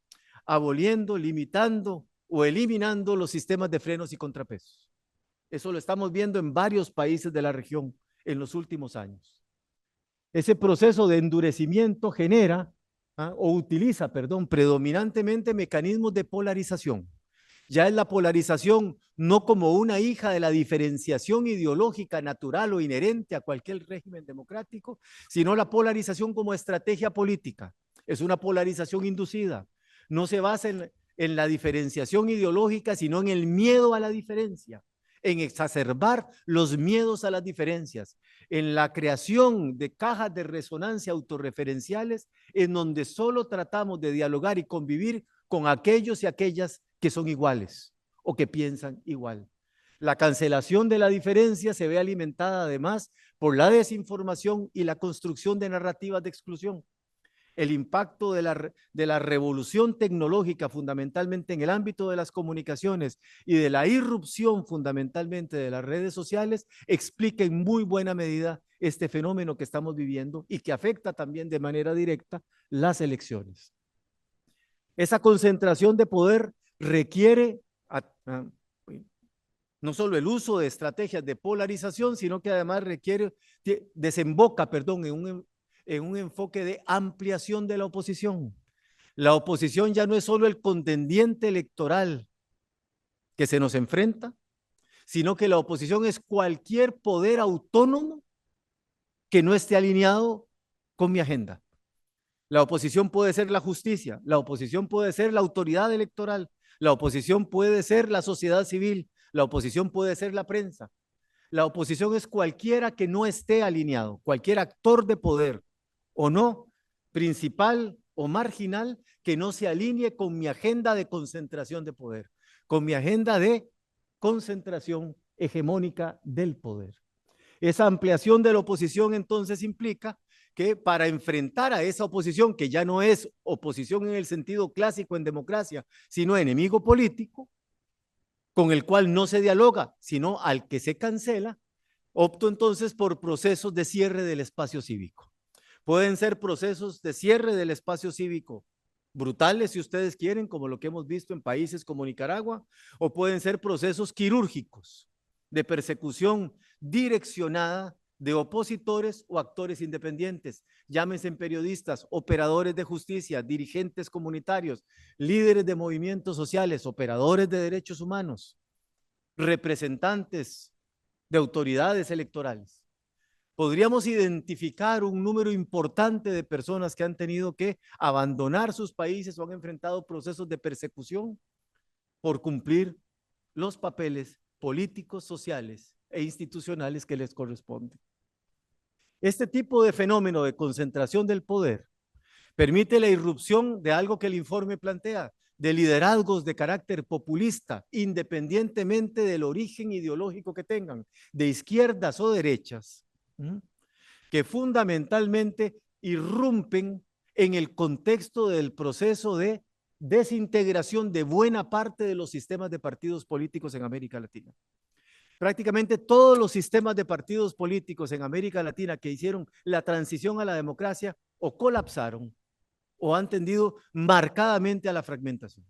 aboliendo, limitando o eliminando los sistemas de frenos y contrapesos. Eso lo estamos viendo en varios países de la región en los últimos años. Ese proceso de endurecimiento genera o utiliza, predominantemente mecanismos de polarización. Ya es la polarización no como una hija de la diferenciación ideológica natural o inherente a cualquier régimen democrático, sino la polarización como estrategia política. Es una polarización inducida. No se basa en la diferenciación ideológica, sino en el miedo a la diferencia, en exacerbar los miedos a las diferencias, en la creación de cajas de resonancia autorreferenciales en donde solo tratamos de dialogar y convivir con aquellos y aquellas que son iguales o que piensan igual. La cancelación de la diferencia se ve alimentada además por la desinformación y la construcción de narrativas de exclusión. El impacto de la revolución tecnológica fundamentalmente en el ámbito de las comunicaciones y de la irrupción fundamentalmente de las redes sociales explica en muy buena medida este fenómeno que estamos viviendo y que afecta también de manera directa las elecciones. Esa concentración de poder requiere no solo el uso de estrategias de polarización, sino que además desemboca en un enfoque de ampliación de la oposición. La oposición ya no es solo el contendiente electoral que se nos enfrenta, sino que la oposición es cualquier poder autónomo que no esté alineado con mi agenda. La oposición puede ser la justicia, la oposición puede ser la autoridad electoral, la oposición puede ser la sociedad civil, la oposición puede ser la prensa. La oposición es cualquiera que no esté alineado, cualquier actor de poder o no, principal o marginal, que no se alinee con mi agenda de concentración de poder, con mi agenda de concentración hegemónica del poder. Esa ampliación de la oposición entonces implica que para enfrentar a esa oposición, que ya no es oposición en el sentido clásico en democracia, sino enemigo político, con el cual no se dialoga, sino al que se cancela, opto entonces por procesos de cierre del espacio cívico. Pueden ser procesos de cierre del espacio cívico brutales, si ustedes quieren, como lo que hemos visto en países como Nicaragua, o pueden ser procesos quirúrgicos de persecución direccionada de opositores o actores independientes, llámense periodistas, operadores de justicia, dirigentes comunitarios, líderes de movimientos sociales, operadores de derechos humanos, representantes de autoridades electorales. Podríamos identificar un número importante de personas que han tenido que abandonar sus países o han enfrentado procesos de persecución por cumplir los papeles políticos, sociales e institucionales que les corresponden. Este tipo de fenómeno de concentración del poder permite la irrupción de algo que el informe plantea, de liderazgos de carácter populista, independientemente del origen ideológico que tengan, de izquierdas o derechas, que fundamentalmente irrumpen en el contexto del proceso de desintegración de buena parte de los sistemas de partidos políticos en América Latina. Prácticamente todos los sistemas de partidos políticos en América Latina que hicieron la transición a la democracia o colapsaron o han tendido marcadamente a la fragmentación.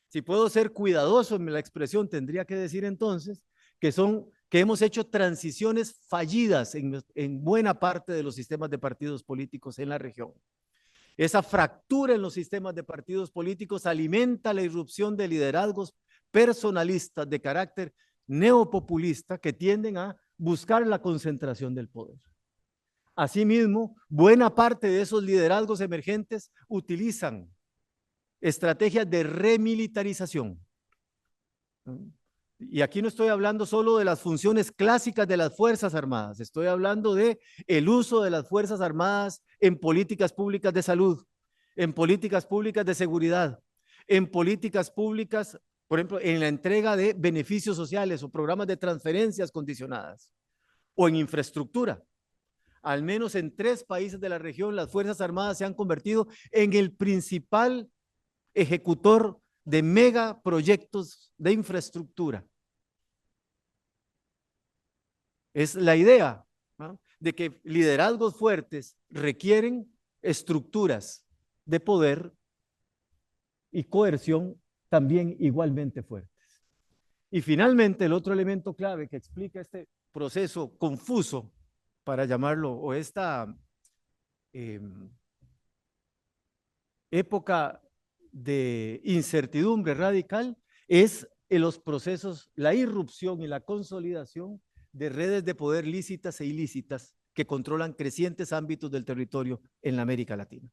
Si puedo ser cuidadoso en la expresión, tendría que decir entonces que hemos hecho transiciones fallidas en buena parte de los sistemas de partidos políticos en la región. Esa fractura en los sistemas de partidos políticos alimenta la irrupción de liderazgos personalistas de carácter neopopulista que tienden a buscar la concentración del poder. Asimismo, buena parte de esos liderazgos emergentes utilizan estrategias de remilitarización. Y aquí no estoy hablando solo de las funciones clásicas de las Fuerzas Armadas, estoy hablando de el uso de las Fuerzas Armadas en políticas públicas de salud, en políticas públicas de seguridad, en políticas públicas, por ejemplo, en la entrega de beneficios sociales o programas de transferencias condicionadas, o en infraestructura. Al menos en 3 países de la región, las Fuerzas Armadas se han convertido en el principal ejecutor de megaproyectos de infraestructura. Es la idea, ¿no?, de que liderazgos fuertes requieren estructuras de poder y coerción también igualmente fuertes. Y finalmente, el otro elemento clave que explica este proceso confuso, para llamarlo, o esta época de incertidumbre radical, es en los procesos, la irrupción y la consolidación de redes de poder lícitas e ilícitas que controlan crecientes ámbitos del territorio en la América Latina.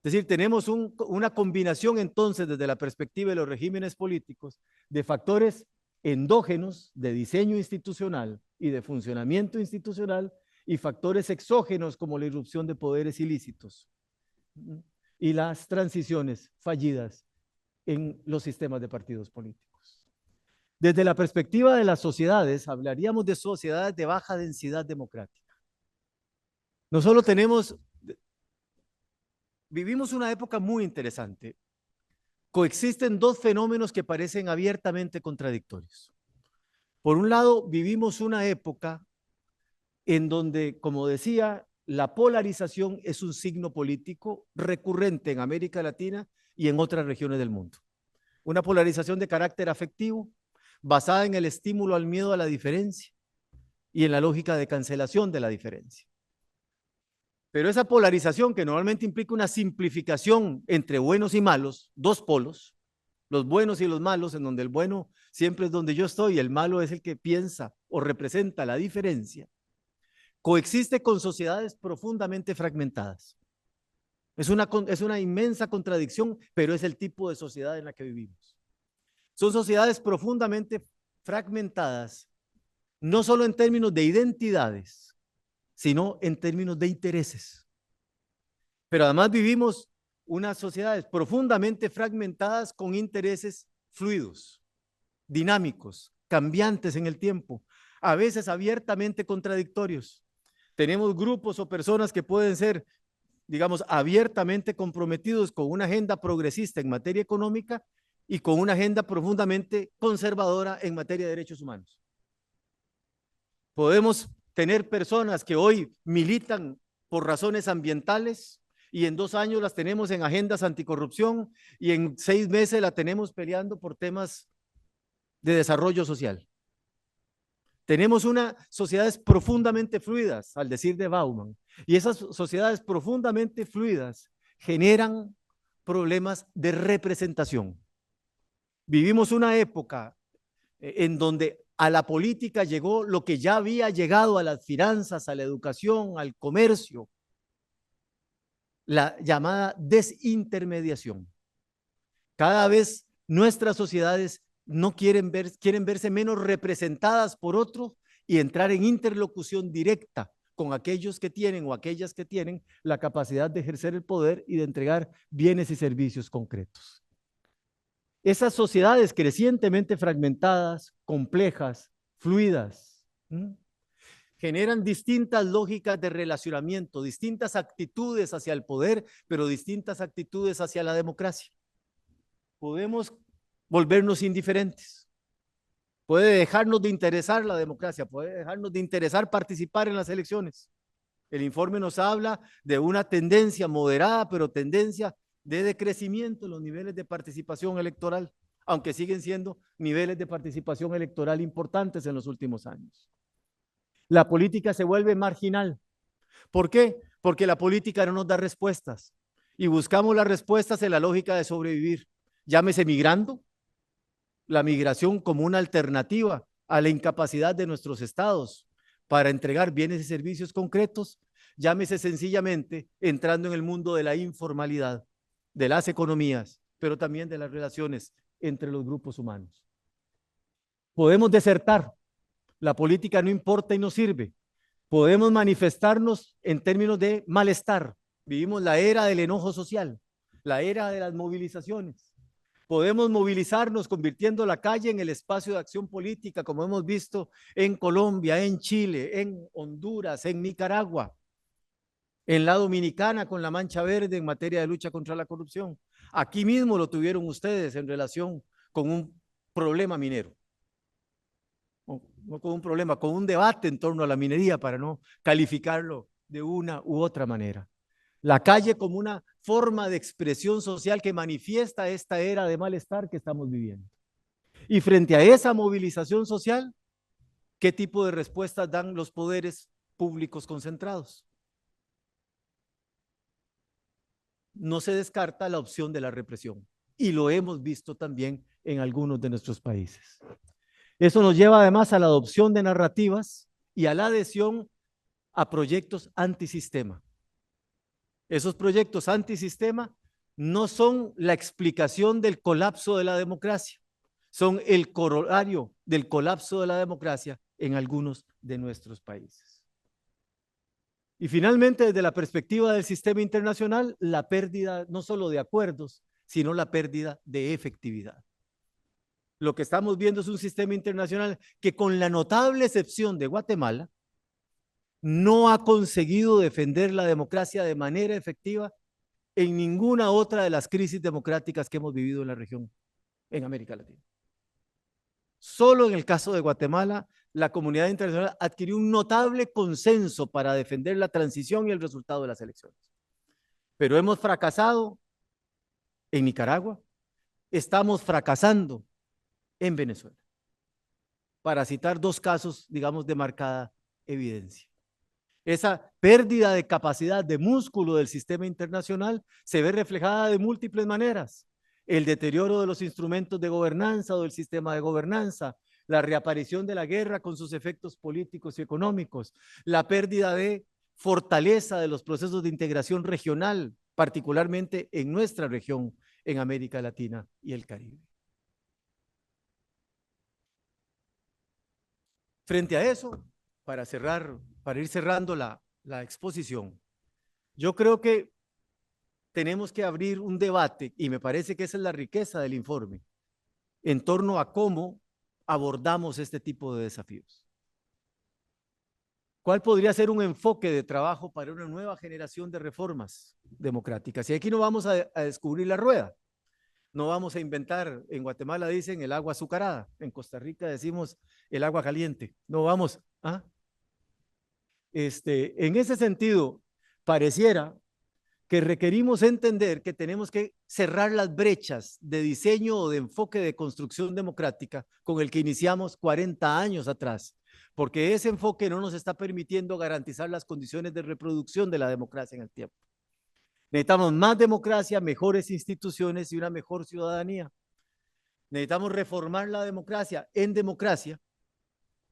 Es decir, tenemos una combinación entonces desde la perspectiva de los regímenes políticos de factores endógenos de diseño institucional y de funcionamiento institucional y factores exógenos como la irrupción de poderes ilícitos y las transiciones fallidas en los sistemas de partidos políticos. Desde la perspectiva de las sociedades, hablaríamos de sociedades de baja densidad democrática. No solo vivimos una época muy interesante. Coexisten 2 fenómenos que parecen abiertamente contradictorios. Por un lado, vivimos una época en donde, como decía, la polarización es un signo político recurrente en América Latina y en otras regiones del mundo. Una polarización de carácter afectivo, basada en el estímulo al miedo a la diferencia y en la lógica de cancelación de la diferencia. Pero esa polarización, que normalmente implica una simplificación entre buenos y malos, 2 polos, los buenos y los malos, en donde el bueno siempre es donde yo estoy y el malo es el que piensa o representa la diferencia, coexiste con sociedades profundamente fragmentadas. Es una inmensa contradicción, pero es el tipo de sociedad en la que vivimos. Son sociedades profundamente fragmentadas, no solo en términos de identidades, sino en términos de intereses. Pero además vivimos unas sociedades profundamente fragmentadas con intereses fluidos, dinámicos, cambiantes en el tiempo, a veces abiertamente contradictorios. Tenemos grupos o personas que pueden ser, digamos, abiertamente comprometidos con una agenda progresista en materia económica y con una agenda profundamente conservadora en materia de derechos humanos. Podemos tener personas que hoy militan por razones ambientales y en 2 años las tenemos en agendas anticorrupción y en 6 meses la tenemos peleando por temas de desarrollo social. Tenemos unas sociedades profundamente fluidas, al decir de Bauman, y esas sociedades profundamente fluidas generan problemas de representación. Vivimos una época en donde a la política llegó lo que ya había llegado a las finanzas, a la educación, al comercio, la llamada desintermediación. Cada vez nuestras sociedades no quieren verse menos representadas por otros y entrar en interlocución directa con aquellos que tienen o aquellas que tienen la capacidad de ejercer el poder y de entregar bienes y servicios concretos. Esas sociedades crecientemente fragmentadas, complejas, fluidas, generan distintas lógicas de relacionamiento, distintas actitudes hacia el poder, pero distintas actitudes hacia la democracia. Podemos volvernos indiferentes. Puede dejarnos de interesar la democracia, puede dejarnos de interesar participar en las elecciones. El informe nos habla de una tendencia moderada, pero tendencia de decrecimiento en los niveles de participación electoral, aunque siguen siendo niveles de participación electoral importantes en los últimos años. La política se vuelve marginal. ¿Por qué? Porque la política no nos da respuestas y buscamos las respuestas en la lógica de sobrevivir. Llámese migrando, la migración como una alternativa a la incapacidad de nuestros estados para entregar bienes y servicios concretos, llámese sencillamente entrando en el mundo de la informalidad, de las economías, pero también de las relaciones entre los grupos humanos. Podemos desertar, la política no importa y no sirve. Podemos manifestarnos en términos de malestar. Vivimos la era del enojo social, la era de las movilizaciones. Podemos movilizarnos convirtiendo la calle en el espacio de acción política, como hemos visto en Colombia, en Chile, en Honduras, en Nicaragua, en la Dominicana con la Mancha Verde en materia de lucha contra la corrupción. Aquí mismo lo tuvieron ustedes en relación con un problema minero. No con un problema, con un debate en torno a la minería para no calificarlo de una u otra manera. La calle como una forma de expresión social que manifiesta esta era de malestar que estamos viviendo. Y frente a esa movilización social, ¿qué tipo de respuestas dan los poderes públicos concentrados? No se descarta la opción de la represión y lo hemos visto también en algunos de nuestros países. Eso nos lleva además a la adopción de narrativas y a la adhesión a proyectos antisistema. Esos proyectos antisistema no son la explicación del colapso de la democracia, son el corolario del colapso de la democracia en algunos de nuestros países. Y finalmente, desde la perspectiva del sistema internacional, la pérdida no solo de acuerdos, sino la pérdida de efectividad. Lo que estamos viendo es un sistema internacional que, con la notable excepción de Guatemala, no ha conseguido defender la democracia de manera efectiva en ninguna otra de las crisis democráticas que hemos vivido en la región, en América Latina. Solo en el caso de Guatemala, la comunidad internacional adquirió un notable consenso para defender la transición y el resultado de las elecciones. Pero hemos fracasado en Nicaragua, estamos fracasando en Venezuela, para citar dos casos, digamos, de marcada evidencia. Esa pérdida de capacidad de músculo del sistema internacional se ve reflejada de múltiples maneras. El deterioro de los instrumentos de gobernanza o del sistema de gobernanza, la reaparición de la guerra con sus efectos políticos y económicos, la pérdida de fortaleza de los procesos de integración regional, particularmente en nuestra región, en América Latina y el Caribe. Frente a eso, para ir cerrando la exposición, yo creo que tenemos que abrir un debate, y me parece que esa es la riqueza del informe, en torno a cómo abordamos este tipo de desafíos. ¿Cuál podría ser un enfoque de trabajo para una nueva generación de reformas democráticas? Y aquí no vamos a descubrir la rueda. No vamos a inventar, en Guatemala dicen el agua azucarada, en Costa Rica decimos el agua caliente. No vamos, en ese sentido, pareciera que requerimos entender que tenemos que cerrar las brechas de diseño o de enfoque de construcción democrática con el que iniciamos 40 años atrás, porque ese enfoque no nos está permitiendo garantizar las condiciones de reproducción de la democracia en el tiempo. Necesitamos más democracia, mejores instituciones y una mejor ciudadanía. Necesitamos reformar la democracia. En democracia,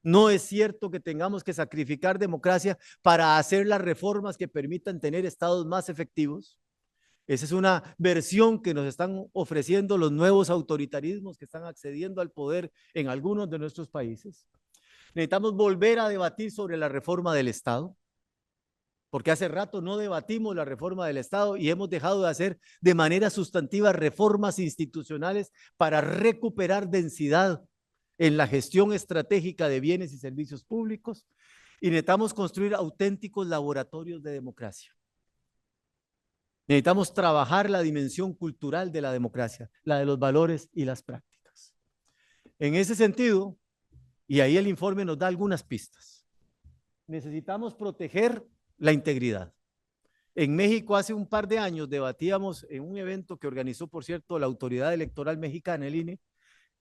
no es cierto que tengamos que sacrificar democracia para hacer las reformas que permitan tener estados más efectivos. Esa es una versión que nos están ofreciendo los nuevos autoritarismos que están accediendo al poder en algunos de nuestros países. Necesitamos volver a debatir sobre la reforma del Estado, porque hace rato no debatimos la reforma del Estado y hemos dejado de hacer de manera sustantiva reformas institucionales para recuperar densidad en la gestión estratégica de bienes y servicios públicos, y necesitamos construir auténticos laboratorios de democracia. Necesitamos trabajar la dimensión cultural de la democracia, la de los valores y las prácticas. En ese sentido, y ahí el informe nos da algunas pistas, necesitamos proteger la integridad. En México hace un par de años debatíamos en un evento que organizó, por cierto, la Autoridad Electoral Mexicana, el INE,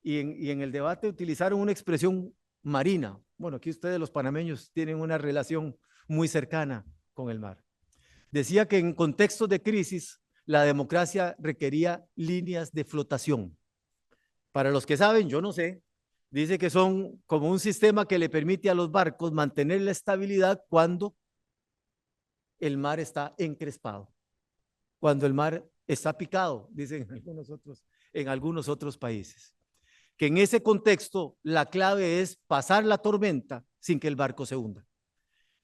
y en el debate utilizaron una expresión marina. Bueno, aquí ustedes los panameños tienen una relación muy cercana con el mar. Decía que en contextos de crisis la democracia requería líneas de flotación. Para los que saben, yo no sé, dice que son como un sistema que le permite a los barcos mantener la estabilidad cuando el mar está encrespado, cuando el mar está picado, dicen en algunos otros países. Que en ese contexto la clave es pasar la tormenta sin que el barco se hunda.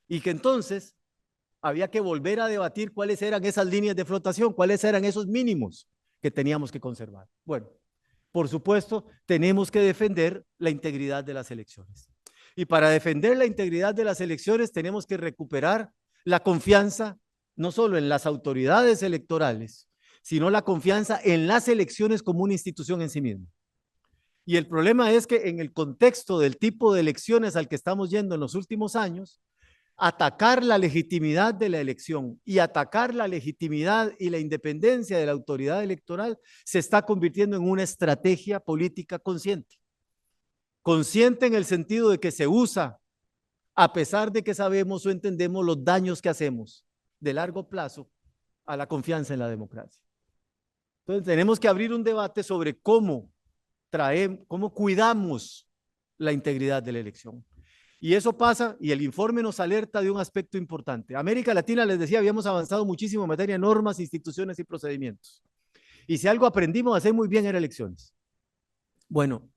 Y que entonces había que volver a debatir cuáles eran esas líneas de flotación, cuáles eran esos mínimos que teníamos que conservar. Bueno, por supuesto, tenemos que defender la integridad de las elecciones. Y para defender la integridad de las elecciones tenemos que recuperar la confianza no solo en las autoridades electorales, sino la confianza en las elecciones como una institución en sí misma. Y el problema es que en el contexto del tipo de elecciones al que estamos yendo en los últimos años, atacar la legitimidad de la elección y atacar la legitimidad y la independencia de la autoridad electoral se está convirtiendo en una estrategia política consciente. Consciente en el sentido de que se usa a pesar de que sabemos o entendemos los daños que hacemos de largo plazo a la confianza en la democracia. Entonces tenemos que abrir un debate sobre cómo cuidamos la integridad de la elección. Y eso pasa, y el informe nos alerta de un aspecto importante. América Latina, les decía, habíamos avanzado muchísimo en materia de normas, instituciones y procedimientos. Y si algo aprendimos a hacer muy bien era elecciones. Bueno,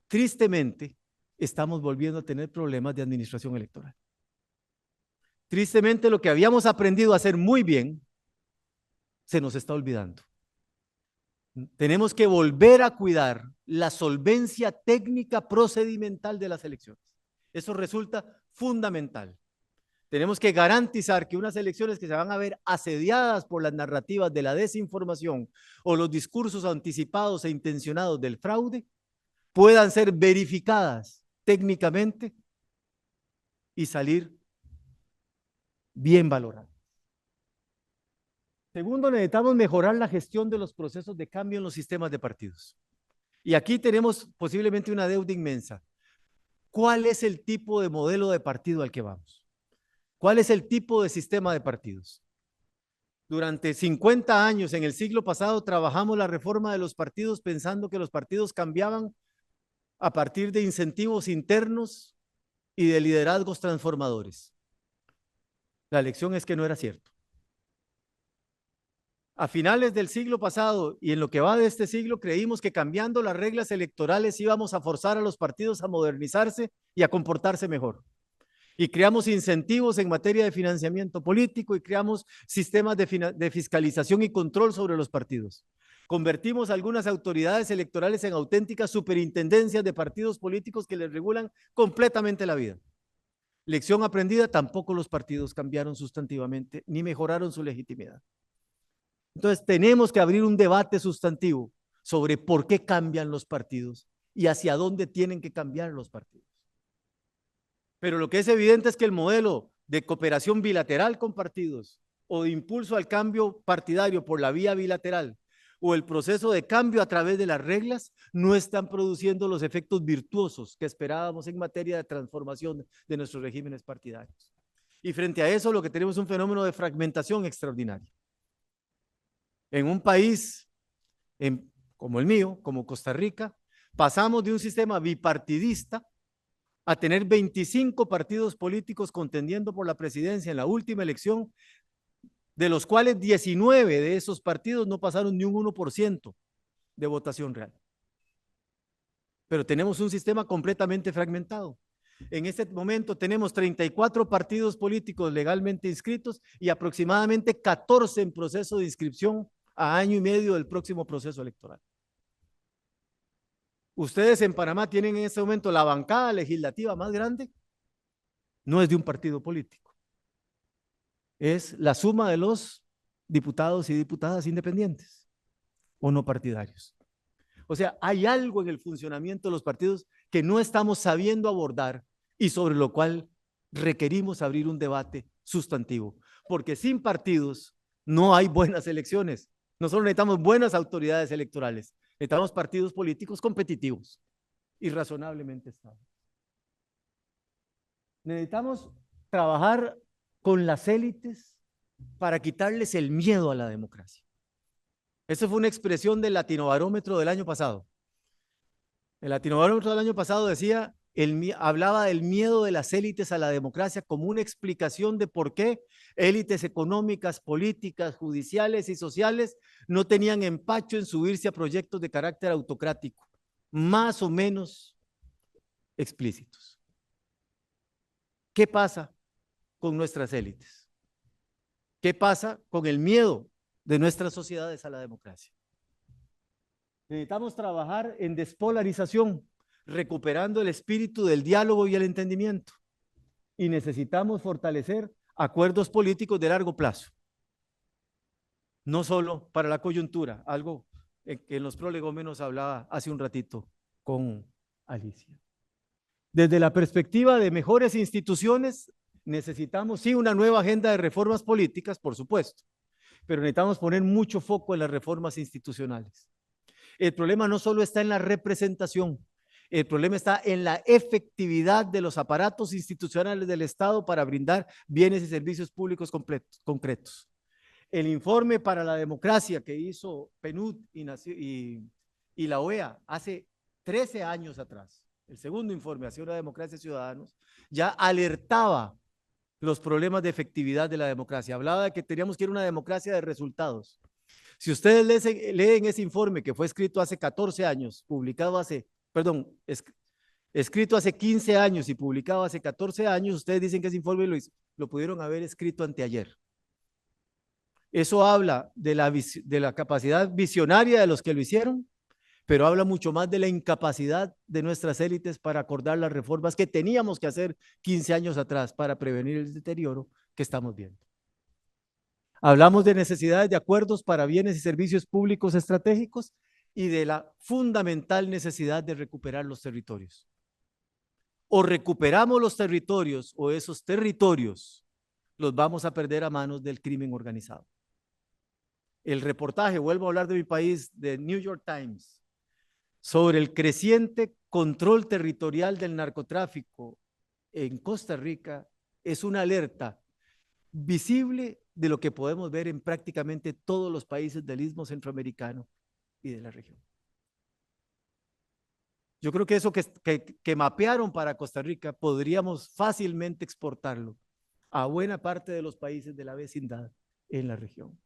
tristemente, estamos volviendo a tener problemas de administración electoral. Tristemente, lo que habíamos aprendido a hacer muy bien, se nos está olvidando. Tenemos que volver a cuidar la solvencia técnica procedimental de las elecciones. Eso resulta fundamental. Tenemos que garantizar que unas elecciones que se van a ver asediadas por las narrativas de la desinformación o los discursos anticipados e intencionados del fraude puedan ser verificadas técnicamente y salir bien valoradas. Segundo, necesitamos mejorar la gestión de los procesos de cambio en los sistemas de partidos. Y aquí tenemos posiblemente una deuda inmensa. ¿Cuál es el tipo de modelo de partido al que vamos? ¿Cuál es el tipo de sistema de partidos? Durante 50 años en el siglo pasado trabajamos la reforma de los partidos pensando que los partidos cambiaban a partir de incentivos internos y de liderazgos transformadores. La lección es que no era cierto. A finales del siglo pasado y en lo que va de este siglo creímos que cambiando las reglas electorales íbamos a forzar a los partidos a modernizarse y a comportarse mejor. Y creamos incentivos en materia de financiamiento político y creamos sistemas de fiscalización y control sobre los partidos. Convertimos algunas autoridades electorales en auténticas superintendencias de partidos políticos que les regulan completamente la vida. Lección aprendida, tampoco los partidos cambiaron sustantivamente ni mejoraron su legitimidad. Entonces tenemos que abrir un debate sustantivo sobre por qué cambian los partidos y hacia dónde tienen que cambiar los partidos. Pero lo que es evidente es que el modelo de cooperación bilateral con partidos o de impulso al cambio partidario por la vía bilateral o el proceso de cambio a través de las reglas no están produciendo los efectos virtuosos que esperábamos en materia de transformación de nuestros regímenes partidarios. Y frente a eso lo que tenemos es un fenómeno de fragmentación extraordinario. En un país como el mío, como Costa Rica, pasamos de un sistema bipartidista a tener 25 partidos políticos contendiendo por la presidencia en la última elección, de los cuales 19 de esos partidos no pasaron ni un 1% de votación real. Pero tenemos un sistema completamente fragmentado. En este momento tenemos 34 partidos políticos legalmente inscritos y aproximadamente 14 en proceso de inscripción a año y medio del próximo proceso electoral. Ustedes en Panamá tienen en este momento la bancada legislativa más grande, no es de un partido político, es la suma de los diputados y diputadas independientes o no partidarios. O sea, hay algo en el funcionamiento de los partidos que no estamos sabiendo abordar y sobre lo cual requerimos abrir un debate sustantivo, porque sin partidos no hay buenas elecciones. Nosotros necesitamos buenas autoridades electorales, necesitamos partidos políticos competitivos y razonablemente estables. Necesitamos trabajar con las élites para quitarles el miedo a la democracia. Esa fue una expresión del Latinobarómetro del año pasado. El Latinobarómetro del año pasado decía, hablaba del miedo de las élites a la democracia como una explicación de por qué élites económicas, políticas, judiciales y sociales no tenían empacho en subirse a proyectos de carácter autocrático, más o menos explícitos. ¿Qué pasa con nuestras élites? ¿Qué pasa con el miedo de nuestras sociedades a la democracia? Necesitamos trabajar en despolarización, recuperando el espíritu del diálogo y el entendimiento. Y necesitamos fortalecer acuerdos políticos de largo plazo. No solo para la coyuntura, algo que en los prolegómenos hablaba hace un ratito con Alicia. Desde la perspectiva de mejores instituciones, necesitamos sí una nueva agenda de reformas políticas, por supuesto, pero necesitamos poner mucho foco en las reformas institucionales. El problema no solo está en la representación, el problema está en la efectividad de los aparatos institucionales del Estado para brindar bienes y servicios públicos concretos. El informe para la democracia que hizo PNUD y la OEA hace 13 años atrás, el segundo informe hacia una democracia de ciudadanos, ya alertaba los problemas de efectividad de la democracia. Hablaba de que teníamos que ir a una democracia de resultados. Si ustedes leen ese informe que fue escrito hace 14 años, escrito hace 15 años y publicado hace 14 años, ustedes dicen que ese informe lo pudieron haber escrito anteayer. Eso habla de la capacidad visionaria de los que lo hicieron, pero habla mucho más de la incapacidad de nuestras élites para acordar las reformas que teníamos que hacer 15 años atrás para prevenir el deterioro que estamos viendo. Hablamos de necesidades de acuerdos para bienes y servicios públicos estratégicos y de la fundamental necesidad de recuperar los territorios. O recuperamos los territorios o esos territorios los vamos a perder a manos del crimen organizado. El reportaje, vuelvo a hablar de mi país, de New York Times, sobre el creciente control territorial del narcotráfico en Costa Rica es una alerta visible de lo que podemos ver en prácticamente todos los países del Istmo Centroamericano y de la región. Yo creo que eso que mapearon para Costa Rica podríamos fácilmente exportarlo a buena parte de los países de la vecindad en la región.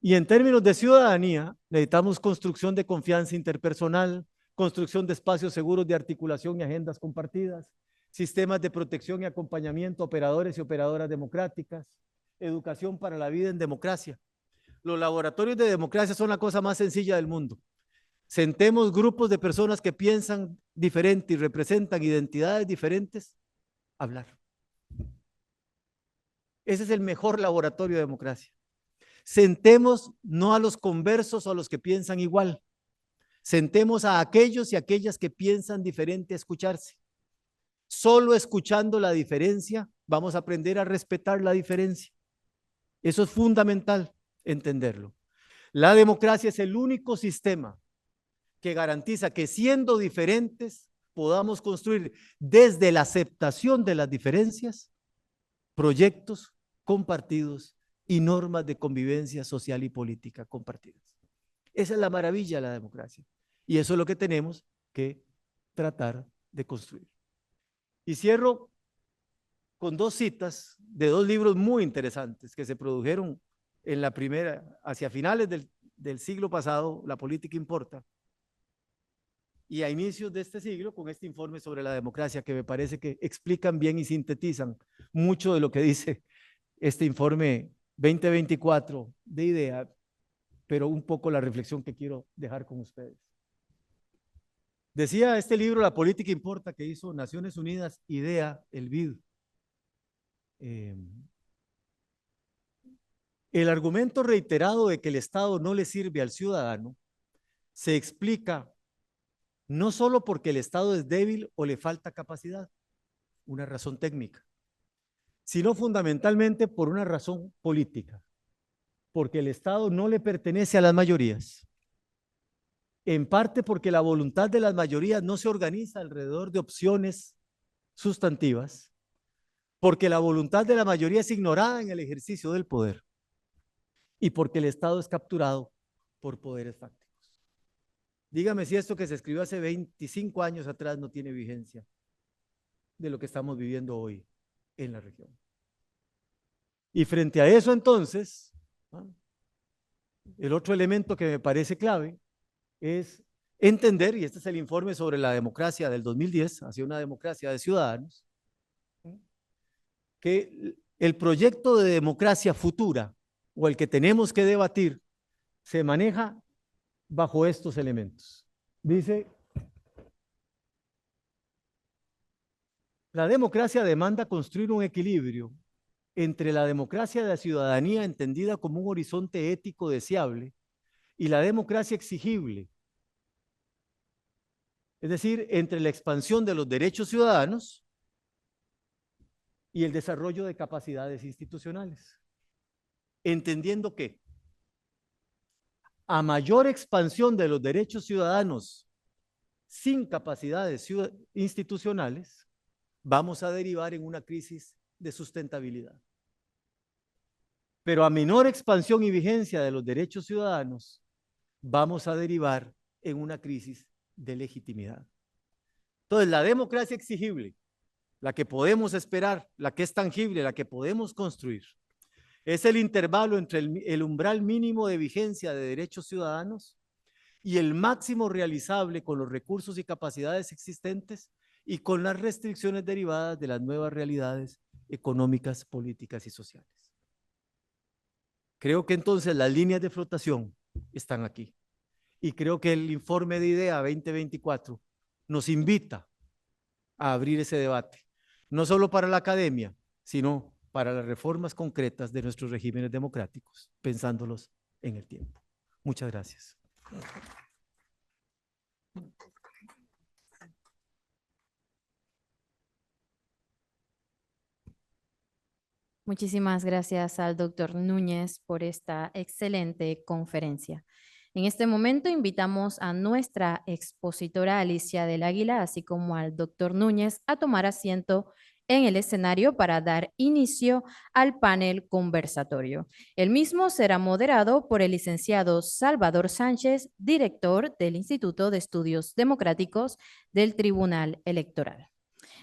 Y en términos de ciudadanía, necesitamos construcción de confianza interpersonal, construcción de espacios seguros de articulación y agendas compartidas, sistemas de protección y acompañamiento a operadores y operadoras democráticas, educación para la vida en democracia. Los laboratorios de democracia son la cosa más sencilla del mundo. Sentemos grupos de personas que piensan diferente y representan identidades diferentes a hablar. Ese es el mejor laboratorio de democracia. Sentemos no a los conversos o a los que piensan igual. Sentemos a aquellos y aquellas que piensan diferente a escucharse. Solo escuchando la diferencia vamos a aprender a respetar la diferencia. Eso es fundamental entenderlo. La democracia es el único sistema que garantiza que siendo diferentes podamos construir desde la aceptación de las diferencias proyectos compartidos y normas de convivencia social y política compartidas. Esa es la maravilla de la democracia y eso es lo que tenemos que tratar de construir. Y cierro con dos citas de dos libros muy interesantes que se produjeron en la primera, hacia finales del siglo pasado, La política importa, y a inicios de este siglo con este informe sobre la democracia que me parece que explican bien y sintetizan mucho de lo que dice este informe 2024 de IDEA, pero un poco la reflexión que quiero dejar con ustedes. Decía este libro, La política importa, que hizo Naciones Unidas, IDEA, el BID. El argumento reiterado de que el Estado no le sirve al ciudadano se explica no solo porque el Estado es débil o le falta capacidad, una razón técnica, sino fundamentalmente por una razón política, porque el Estado no le pertenece a las mayorías, en parte porque la voluntad de las mayorías no se organiza alrededor de opciones sustantivas, porque la voluntad de la mayoría es ignorada en el ejercicio del poder y porque el Estado es capturado por poderes fácticos. Dígame si esto que se escribió hace 25 años atrás no tiene vigencia de lo que estamos viviendo hoy en la región. Y frente a eso entonces, ¿no?, el otro elemento que me parece clave es entender, y este es el informe sobre la democracia del 2010, hacia una democracia de ciudadanos, que el proyecto de democracia futura o el que tenemos que debatir se maneja bajo estos elementos. Dice, la democracia demanda construir un equilibrio entre la democracia de la ciudadanía entendida como un horizonte ético deseable y la democracia exigible, es decir, entre la expansión de los derechos ciudadanos y el desarrollo de capacidades institucionales, entendiendo que a mayor expansión de los derechos ciudadanos sin capacidades institucionales, vamos a derivar en una crisis de sustentabilidad. Pero a menor expansión y vigencia de los derechos ciudadanos, vamos a derivar en una crisis de legitimidad. Entonces, la democracia exigible, la que podemos esperar, la que es tangible, la que podemos construir, es el intervalo entre el umbral mínimo de vigencia de derechos ciudadanos y el máximo realizable con los recursos y capacidades existentes y con las restricciones derivadas de las nuevas realidades económicas, políticas y sociales. Creo que entonces las líneas de flotación están aquí. Y creo que el informe de IDEA 2024 nos invita a abrir ese debate, no solo para la academia, sino para las reformas concretas de nuestros regímenes democráticos, pensándolos en el tiempo. Muchas gracias. Muchísimas gracias al doctor Núñez por esta excelente conferencia. En este momento invitamos a nuestra expositora Alicia del Águila, así como al doctor Núñez, a tomar asiento en el escenario para dar inicio al panel conversatorio. El mismo será moderado por el licenciado Salvador Sánchez, director del Instituto de Estudios Democráticos del Tribunal Electoral.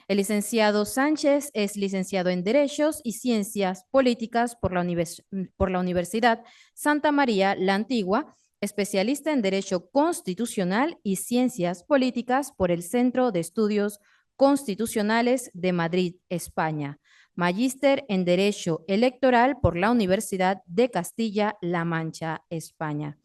El licenciado Sánchez es licenciado en Derechos y Ciencias Políticas por la Universidad Santa María la Antigua, especialista en Derecho Constitucional y Ciencias Políticas por el Centro de Estudios Constitucionales de Madrid, España. Magíster en Derecho Electoral por la Universidad de Castilla-La Mancha, España.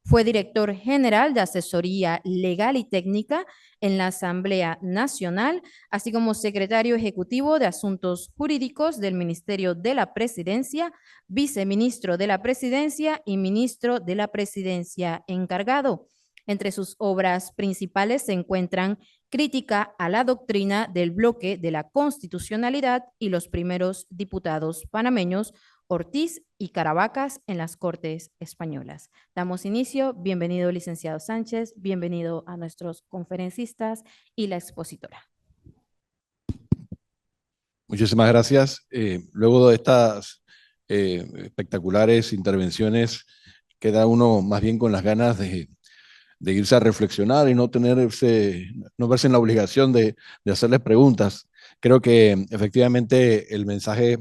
Fue director general de Asesoría Legal y Técnica en la Asamblea Nacional, así como secretario ejecutivo de Asuntos Jurídicos del Ministerio de la Presidencia, viceministro de la Presidencia y ministro de la Presidencia encargado. Entre sus obras principales se encuentran Crítica a la doctrina del bloque de la constitucionalidad y los primeros diputados panameños, Ortiz y Caravacas en las Cortes Españolas. Damos inicio. Bienvenido, licenciado Sánchez. Bienvenido a nuestros conferencistas y la expositora. Muchísimas gracias. Luego de estas espectaculares intervenciones, queda uno más bien con las ganas de irse a reflexionar y no verse en la obligación de hacerles preguntas. Creo que efectivamente el mensaje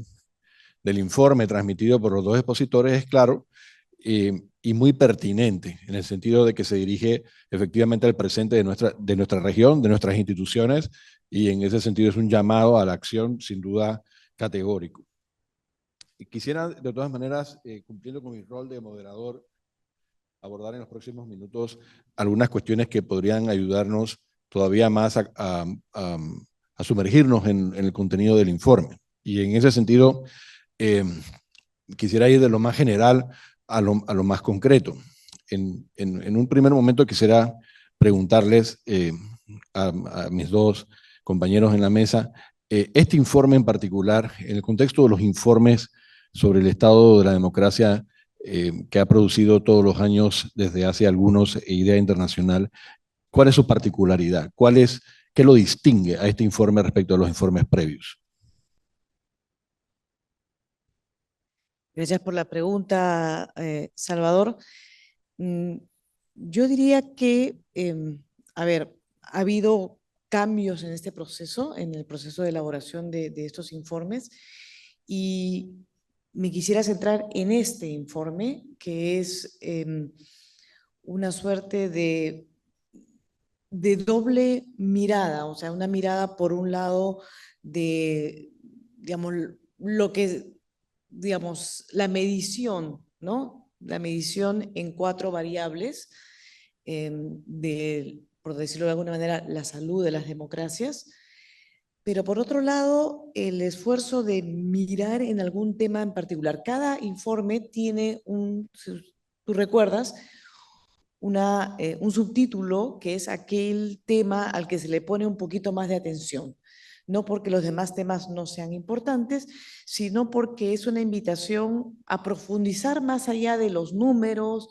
del informe transmitido por los dos expositores es claro y muy pertinente, en el sentido de que se dirige efectivamente al presente de nuestra región, de nuestras instituciones, y en ese sentido es un llamado a la acción sin duda categórico. Y quisiera, de todas maneras, cumpliendo con mi rol de moderador, abordar en los próximos minutos algunas cuestiones que podrían ayudarnos todavía más a sumergirnos en el contenido del informe. Y en ese sentido, quisiera ir de lo más general a lo más concreto. En un primer momento quisiera preguntarles a mis dos compañeros en la mesa, este informe en particular, en el contexto de los informes sobre el estado de la democracia que ha producido todos los años desde hace algunos Idea Internacional, ¿cuál es su particularidad? ¿Qué lo distingue a este informe respecto a los informes previos? Gracias por la pregunta, Salvador. Yo diría que, a ver, ha habido cambios en este proceso, en el proceso de elaboración de estos informes, y me quisiera centrar en este informe, que es una suerte de doble mirada, o sea, una mirada por un lado de, digamos, lo que, digamos, la medición, ¿no? La medición en 4 variables por decirlo de alguna manera, la salud de las democracias, pero por otro lado, el esfuerzo de mirar en algún tema en particular. Cada informe tiene tú recuerdas, un subtítulo que es aquel tema al que se le pone un poquito más de atención. No porque los demás temas no sean importantes, sino porque es una invitación a profundizar más allá de los números,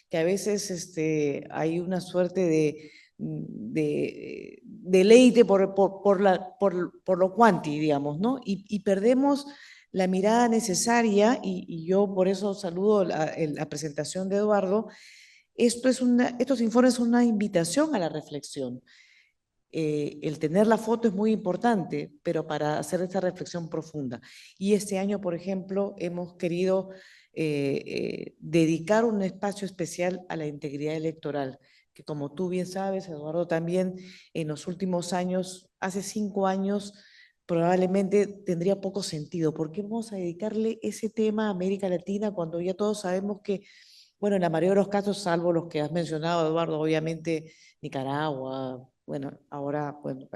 que a veces hay una suerte de deleite por lo cuanti, digamos, ¿no? Y perdemos la mirada necesaria, y yo por eso saludo la presentación de Eduardo. Estos informes son una invitación a la reflexión. El tener la foto es muy importante, pero para hacer esta reflexión profunda. Y este año, por ejemplo, hemos querido dedicar un espacio especial a la integridad electoral, que como tú bien sabes, Eduardo, también en los últimos años, hace 5 años, probablemente tendría poco sentido. ¿Por qué vamos a dedicarle ese tema a América Latina cuando ya todos sabemos que, bueno, en la mayoría de los casos, salvo los que has mencionado, Eduardo, obviamente Nicaragua, bueno, ahora, bueno,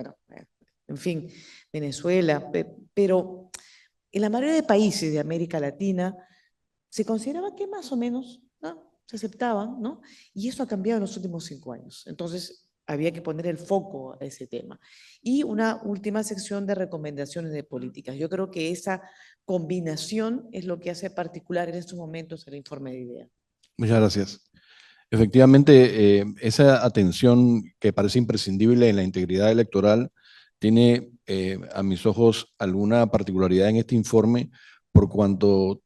en fin, Venezuela, pero en la mayoría de países de América Latina se consideraba que más o menos, ¿no?, se aceptaban, ¿no? Y eso ha cambiado en los últimos 5 años. Entonces, había que poner el foco a ese tema. Y una última sección de recomendaciones de políticas. Yo creo que esa combinación es lo que hace particular en estos momentos el informe de IDEA. Muchas gracias. Efectivamente, esa atención que parece imprescindible en la integridad electoral tiene, a mis ojos, alguna particularidad en este informe por cuanto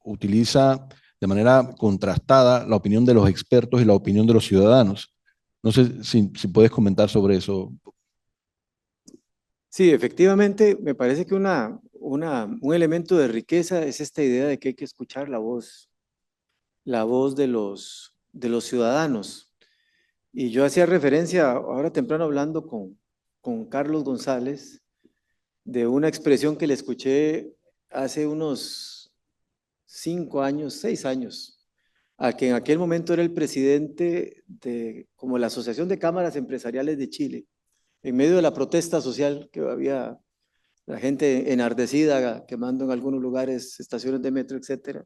utiliza de manera contrastada la opinión de los expertos y la opinión de los ciudadanos. No sé si puedes comentar sobre eso. Sí, efectivamente, me parece que un elemento de riqueza es esta idea de que hay que escuchar la voz de los ciudadanos. Y yo hacía referencia ahora temprano hablando con Carlos González de una expresión que le escuché hace unos 5 años, 6 años, a que en aquel momento era el presidente de como la Asociación de Cámaras Empresariales de Chile, en medio de la protesta social que había, la gente enardecida quemando en algunos lugares estaciones de metro, etcétera.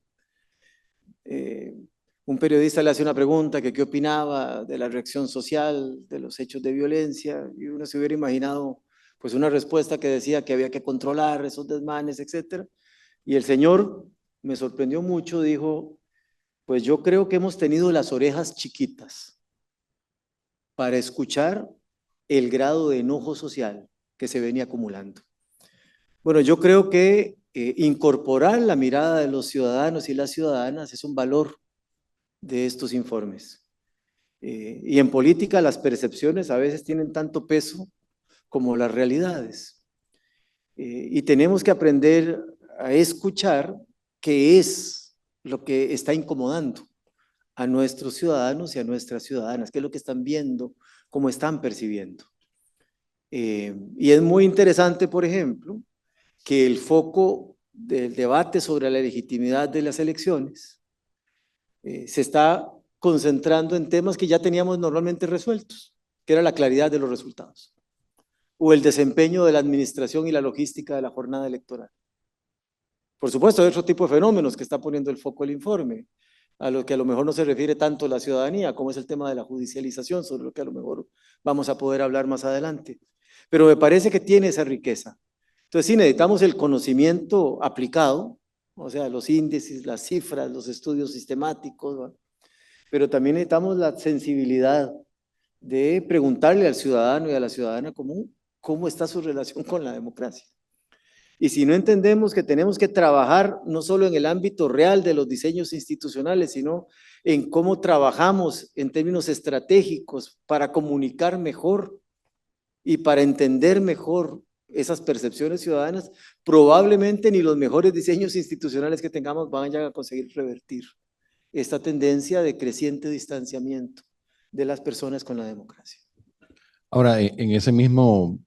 Un periodista le hace una pregunta que qué opinaba de la reacción social, de los hechos de violencia, y uno se hubiera imaginado pues una respuesta que decía que había que controlar esos desmanes, etcétera. Y el señor me sorprendió mucho, dijo, pues yo creo que hemos tenido las orejas chiquitas para escuchar el grado de enojo social que se venía acumulando. Bueno, yo creo que incorporar la mirada de los ciudadanos y las ciudadanas es un valor de estos informes. Y en política las percepciones a veces tienen tanto peso como las realidades. Y tenemos que aprender a escuchar qué es lo que está incomodando a nuestros ciudadanos y a nuestras ciudadanas, qué es lo que están viendo, cómo están percibiendo. Y es muy interesante, por ejemplo, que el foco del debate sobre la legitimidad de las elecciones se está concentrando en temas que ya teníamos normalmente resueltos, que era la claridad de los resultados o el desempeño de la administración y la logística de la jornada electoral. Por supuesto, hay otro tipo de fenómenos que está poniendo el foco el informe, a lo que a lo mejor no se refiere tanto la ciudadanía, como es el tema de la judicialización, sobre lo que a lo mejor vamos a poder hablar más adelante. Pero me parece que tiene esa riqueza. Entonces sí necesitamos el conocimiento aplicado, o sea, los índices, las cifras, los estudios sistemáticos, ¿va? Pero también necesitamos la sensibilidad de preguntarle al ciudadano y a la ciudadana común cómo está su relación con la democracia. Y si no entendemos que tenemos que trabajar no solo en el ámbito real de los diseños institucionales, sino en cómo trabajamos en términos estratégicos para comunicar mejor y para entender mejor esas percepciones ciudadanas, probablemente ni los mejores diseños institucionales que tengamos vayan a conseguir revertir esta tendencia de creciente distanciamiento de las personas con la democracia. Ahora, en ese mismo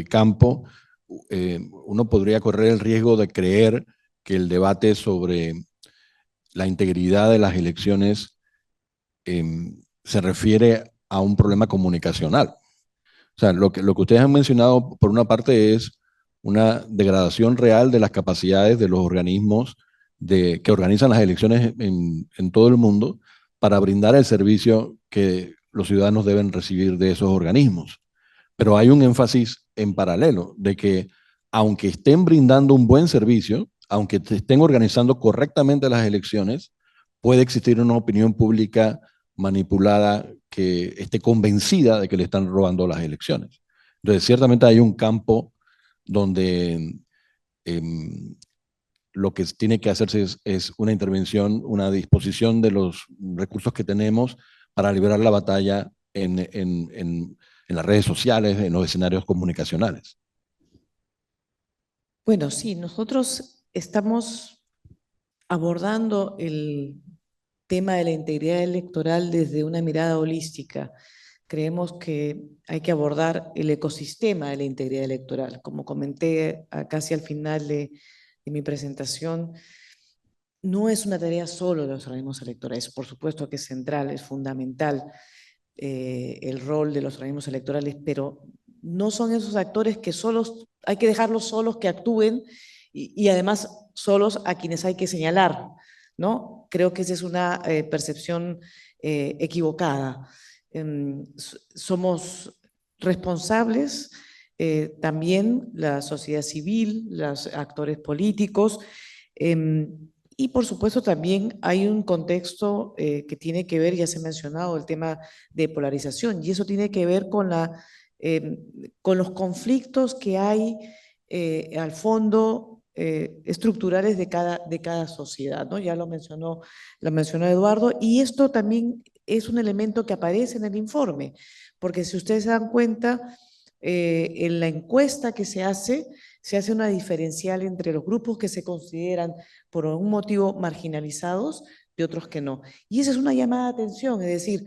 campo, uno podría correr el riesgo de creer que el debate sobre la integridad de las elecciones se refiere a un problema comunicacional. O sea, lo que ustedes han mencionado, por una parte, es una degradación real de las capacidades de los organismos que organizan las elecciones en todo el mundo para brindar el servicio que los ciudadanos deben recibir de esos organismos. Pero hay un énfasis en paralelo de que aunque estén brindando un buen servicio, aunque estén organizando correctamente las elecciones, puede existir una opinión pública manipulada que esté convencida de que le están robando las elecciones. Entonces, ciertamente hay un campo donde lo que tiene que hacerse es una intervención, una disposición de los recursos que tenemos para liberar la batalla en las redes sociales, en los escenarios comunicacionales. Bueno, sí, nosotros estamos abordando el tema de la integridad electoral desde una mirada holística. Creemos que hay que abordar el ecosistema de la integridad electoral. Como comenté casi al final de mi presentación, no es una tarea solo de los organismos electorales. Por supuesto que es central, es fundamental el rol de los organismos electorales, pero no son esos actores que solos, hay que dejarlos solos que actúen y además solos a quienes hay que señalar, ¿no? Creo que esa es una percepción equivocada. Somos responsables también la sociedad civil, los actores políticos, y por supuesto también hay un contexto que tiene que ver, ya se ha mencionado, el tema de polarización, y eso tiene que ver con los conflictos que hay al fondo estructurales de cada sociedad, ¿no? Ya lo mencionó Eduardo, y esto también es un elemento que aparece en el informe, porque si ustedes se dan cuenta, en la encuesta que se hace una diferencial entre los grupos que se consideran por algún motivo marginalizados y otros que no. Y esa es una llamada de atención, es decir,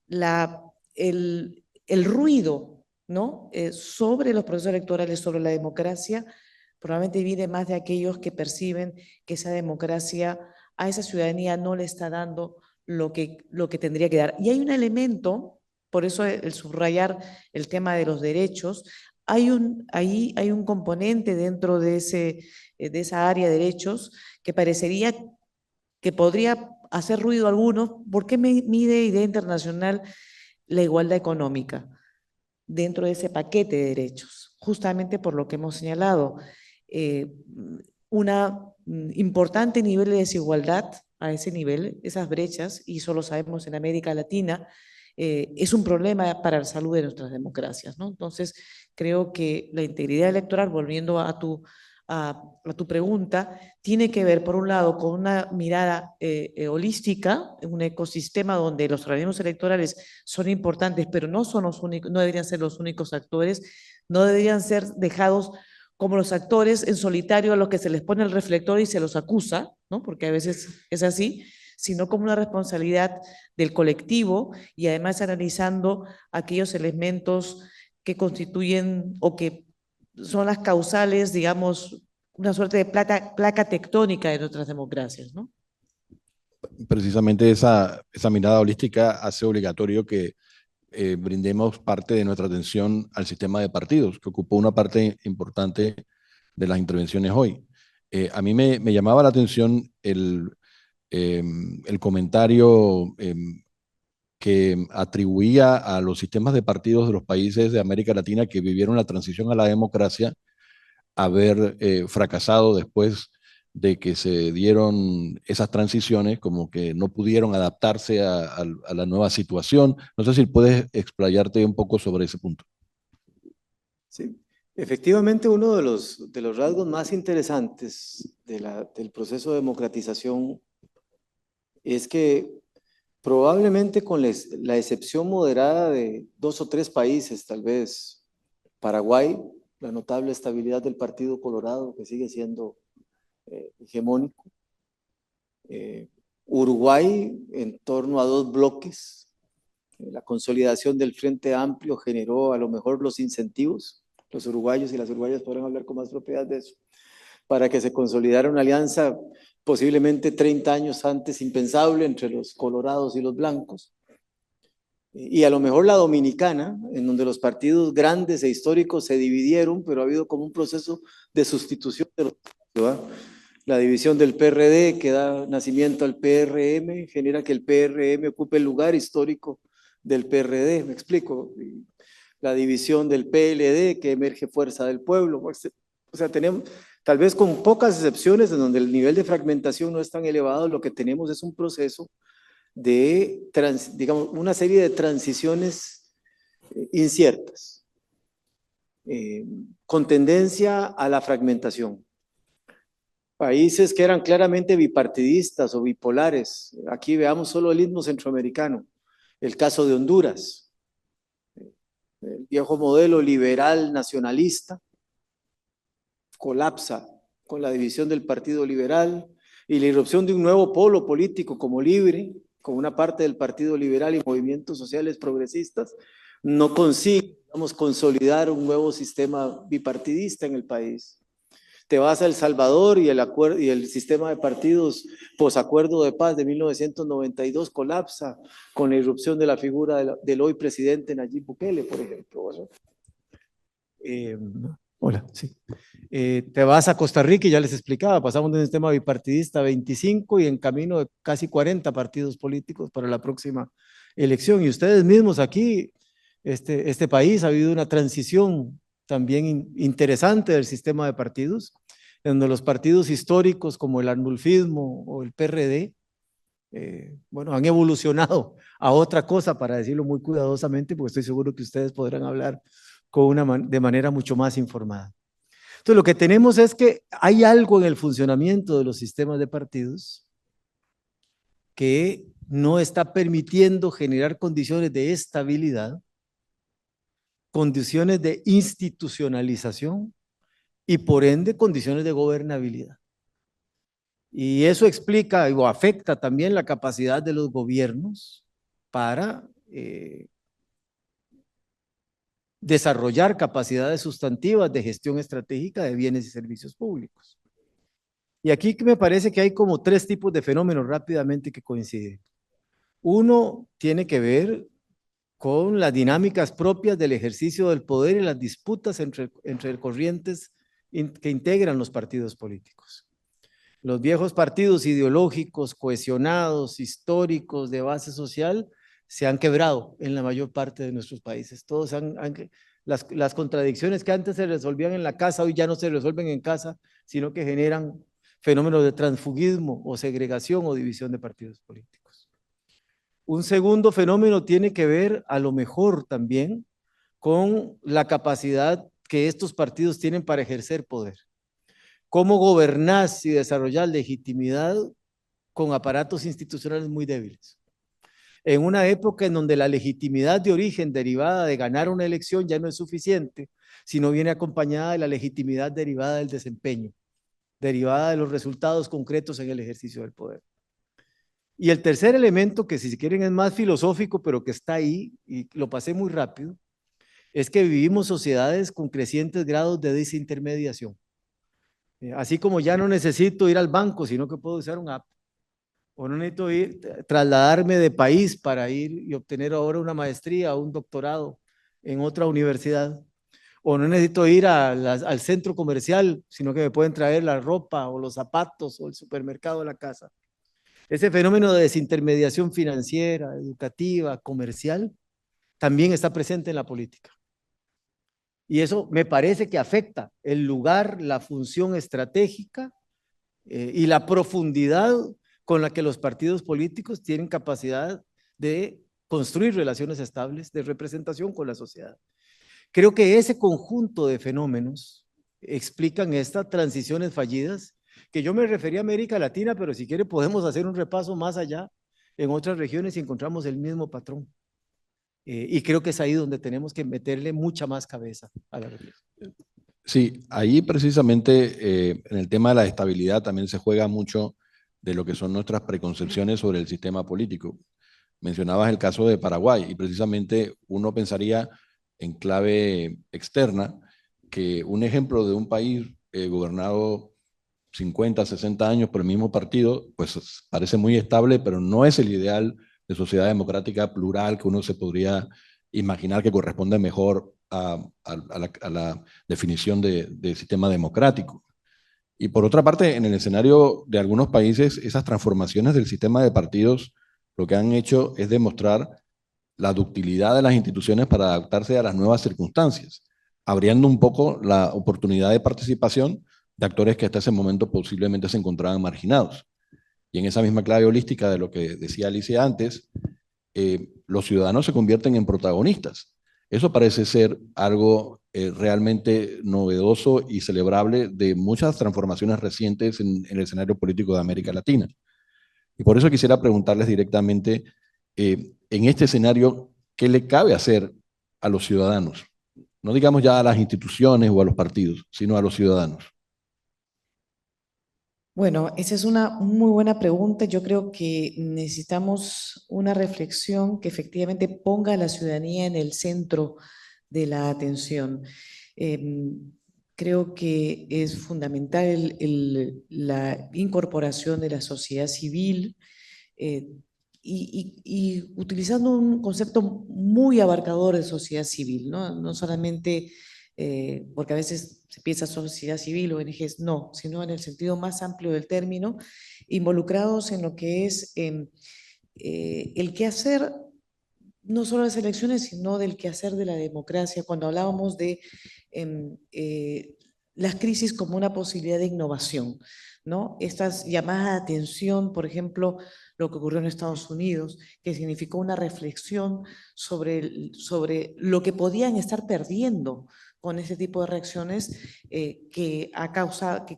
el ruido, ¿no? Sobre los procesos electorales, sobre la democracia, probablemente viene más de aquellos que perciben que esa democracia a esa ciudadanía no le está dando lo que tendría que dar. Y hay un elemento, por eso el subrayar el tema de los derechos, ahí hay un componente dentro de esa área de derechos que parecería que podría hacer ruido a algunos. ¿Por qué mide Idea Internacional la igualdad económica dentro de ese paquete de derechos? Justamente por lo que hemos señalado, una importante nivel de desigualdad a ese nivel, esas brechas, y eso lo sabemos en América Latina, es un problema para la salud de nuestras democracias, ¿no? Entonces, creo que la integridad electoral, volviendo a tu pregunta, tiene que ver, por un lado, con una mirada holística, en un ecosistema donde los organismos electorales son importantes, pero no son los únicos, no deberían ser los únicos actores, no deberían ser dejados como los actores en solitario a los que se les pone el reflector y se los acusa, ¿no? Porque a veces es así, sino como una responsabilidad del colectivo y además analizando aquellos elementos que constituyen o que son las causales, digamos, una suerte de placa tectónica de nuestras democracias, ¿no? Precisamente esa mirada holística hace obligatorio que brindemos parte de nuestra atención al sistema de partidos, que ocupó una parte importante de las intervenciones hoy. A mí me llamaba la atención el comentario que atribuía a los sistemas de partidos de los países de América Latina que vivieron la transición a la democracia haber fracasado después de que se dieron esas transiciones, como que no pudieron adaptarse a la nueva situación. No sé si puedes explayarte un poco sobre ese punto. Sí, efectivamente uno de los rasgos más interesantes del proceso de democratización es que probablemente con la excepción moderada de 2 o 3 países, tal vez Paraguay, la notable estabilidad del Partido Colorado, que sigue siendo hegemónico, Uruguay en torno a 2 bloques, la consolidación del Frente Amplio generó a lo mejor los incentivos, los uruguayos y las uruguayas podrán hablar con más propiedad de eso, para que se consolidara una alianza posiblemente 30 años antes impensable entre los colorados y los blancos. Y a lo mejor la dominicana, en donde los partidos grandes e históricos se dividieron, pero ha habido como un proceso de sustitución de los partidos, ¿verdad? La división del PRD que da nacimiento al PRM genera que el PRM ocupe el lugar histórico del PRD, me explico. La división del PLD que emerge Fuerza del Pueblo. O sea, tenemos, tal vez con pocas excepciones en donde el nivel de fragmentación no es tan elevado, lo que tenemos es un proceso de, digamos, una serie de transiciones inciertas, con tendencia a la fragmentación. Países que eran claramente bipartidistas o bipolares, aquí veamos solo el istmo centroamericano, el caso de Honduras, el viejo modelo liberal nacionalista, colapsa con la división del Partido Liberal y la irrupción de un nuevo polo político como Libre, con una parte del Partido Liberal y movimientos sociales progresistas, no consigue, digamos, consolidar un nuevo sistema bipartidista en el país. Te vas a El Salvador y el sistema de partidos posacuerdo de paz de 1992 colapsa con la irrupción de la figura del hoy presidente Nayib Bukele, por ejemplo. Hola, sí. Te vas a Costa Rica y ya les explicaba, pasamos de un sistema bipartidista a 25 y en camino de casi 40 partidos políticos para la próxima elección. Y ustedes mismos aquí, este país ha habido una transición también interesante del sistema de partidos, en donde los partidos históricos como el arnulfismo o el PRD, bueno, han evolucionado a otra cosa, para decirlo muy cuidadosamente, porque estoy seguro que ustedes podrán hablar de manera mucho más informada. Entonces, lo que tenemos es que hay algo en el funcionamiento de los sistemas de partidos que no está permitiendo generar condiciones de estabilidad, condiciones de institucionalización y por ende condiciones de gobernabilidad. Y eso explica o afecta también la capacidad de los gobiernos para desarrollar capacidades sustantivas de gestión estratégica de bienes y servicios públicos. Y aquí me parece que hay como 3 tipos de fenómenos rápidamente que coinciden. Uno tiene que ver con las dinámicas propias del ejercicio del poder y las disputas entre corrientes que integran los partidos políticos. Los viejos partidos ideológicos, cohesionados, históricos, de base social, se han quebrado en la mayor parte de nuestros países. Todos las contradicciones que antes se resolvían en la casa, hoy ya no se resuelven en casa, sino que generan fenómenos de transfugismo o segregación o división de partidos políticos. Un segundo fenómeno tiene que ver a lo mejor también con la capacidad que estos partidos tienen para ejercer poder. ¿Cómo gobernás y desarrollar legitimidad con aparatos institucionales muy débiles? En una época en donde la legitimidad de origen derivada de ganar una elección ya no es suficiente, sino viene acompañada de la legitimidad derivada del desempeño, derivada de los resultados concretos en el ejercicio del poder. Y el tercer elemento, que si quieren es más filosófico, pero que está ahí, y lo pasé muy rápido, es que vivimos sociedades con crecientes grados de desintermediación. Así como ya no necesito ir al banco, sino que puedo usar un app. O no necesito trasladarme de país para ir y obtener ahora una maestría o un doctorado en otra universidad. O no necesito ir al centro comercial, sino que me pueden traer la ropa o los zapatos o el supermercado a la casa. Ese fenómeno de desintermediación financiera, educativa, comercial, también está presente en la política. Y eso me parece que afecta el lugar, la función estratégica y la profundidad con la que los partidos políticos tienen capacidad de construir relaciones estables de representación con la sociedad. Creo que ese conjunto de fenómenos explican estas transiciones fallidas, que yo me refería a América Latina, pero si quiere podemos hacer un repaso más allá en otras regiones y encontramos el mismo patrón. Y creo que es ahí donde tenemos que meterle mucha más cabeza a la reflexión. Sí, ahí precisamente en el tema de la estabilidad también se juega mucho de lo que son nuestras preconcepciones sobre el sistema político. Mencionabas el caso de Paraguay y precisamente uno pensaría en clave externa que un ejemplo de un país gobernado 50, 60 años por el mismo partido, pues parece muy estable, pero no es el ideal de sociedad democrática plural que uno se podría imaginar que corresponde mejor a la definición de sistema democrático. Y por otra parte, en el escenario de algunos países, esas transformaciones del sistema de partidos lo que han hecho es demostrar la ductilidad de las instituciones para adaptarse a las nuevas circunstancias, abriendo un poco la oportunidad de participación de actores que hasta ese momento posiblemente se encontraban marginados. Y en esa misma clave holística de lo que decía Alicia antes, los ciudadanos se convierten en protagonistas. Eso parece ser algo realmente novedoso y celebrable de muchas transformaciones recientes en el escenario político de América Latina. Y por eso quisiera preguntarles directamente, en este escenario, ¿qué le cabe hacer a los ciudadanos? No digamos ya a las instituciones o a los partidos, sino a los ciudadanos. Bueno, esa es una muy buena pregunta. Yo creo que necesitamos una reflexión que efectivamente ponga a la ciudadanía en el centro de la atención. Creo que es fundamental la incorporación de la sociedad civil y utilizando un concepto muy abarcador de sociedad civil, ¿no? No solamente porque a veces se piensa sociedad civil o ONGs, no, sino en el sentido más amplio del término, involucrados en lo que es el quehacer, no solo de las elecciones, sino del quehacer de la democracia, cuando hablábamos de las crisis como una posibilidad de innovación, ¿no? Estas llamadas de atención, por ejemplo, lo que ocurrió en Estados Unidos, que significó una reflexión sobre lo que podían estar perdiendo con ese tipo de reacciones que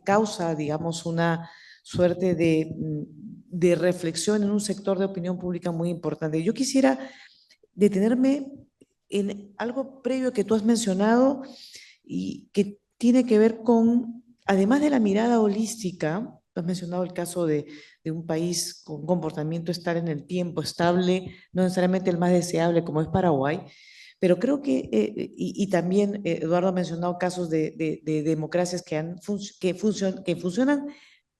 causa, digamos, una suerte de reflexión en un sector de opinión pública muy importante. Yo quisiera detenerme en algo previo que tú has mencionado y que tiene que ver con, además de la mirada holística, tú has mencionado el caso de un país con comportamiento estar en el tiempo, estable, no necesariamente el más deseable como es Paraguay, pero creo que, y también Eduardo ha mencionado casos de democracias que funcionan,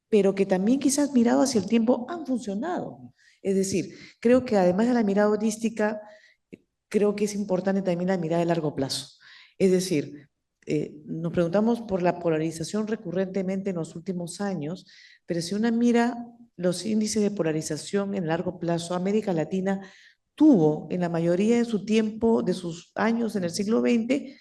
pero que también quizás mirado hacia el tiempo han funcionado. Es decir, creo que además de la mirada holística, creo que es importante también la mirada de largo plazo. Es decir, nos preguntamos por la polarización recurrentemente en los últimos años, pero si uno mira los índices de polarización en largo plazo, América Latina tuvo en la mayoría de su tiempo, de sus años en el siglo XX,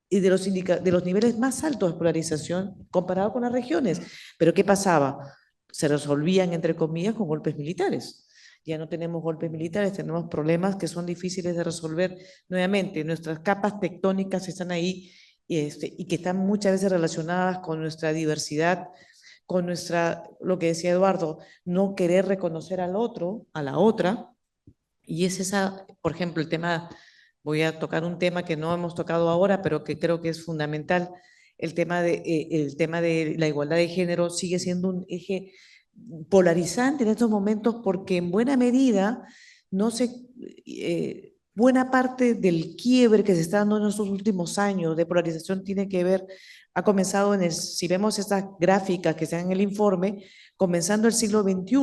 y de los niveles más altos de polarización comparado con las regiones. Pero ¿qué pasaba? Se resolvían, entre comillas, con golpes militares. Ya no tenemos golpes militares, tenemos problemas que son difíciles de resolver nuevamente. Nuestras capas tectónicas están ahí y que están muchas veces relacionadas con nuestra diversidad, con lo que decía Eduardo, no querer reconocer al otro, a la otra. Y es esa, por ejemplo, voy a tocar un tema que no hemos tocado ahora, pero que creo que es fundamental. El tema de la igualdad de género sigue siendo un eje polarizante en estos momentos porque en buena medida buena parte del quiebre que se está dando en estos últimos años de polarización tiene que ver, ha comenzado si vemos estas gráficas que están en el informe, comenzando el siglo XXI,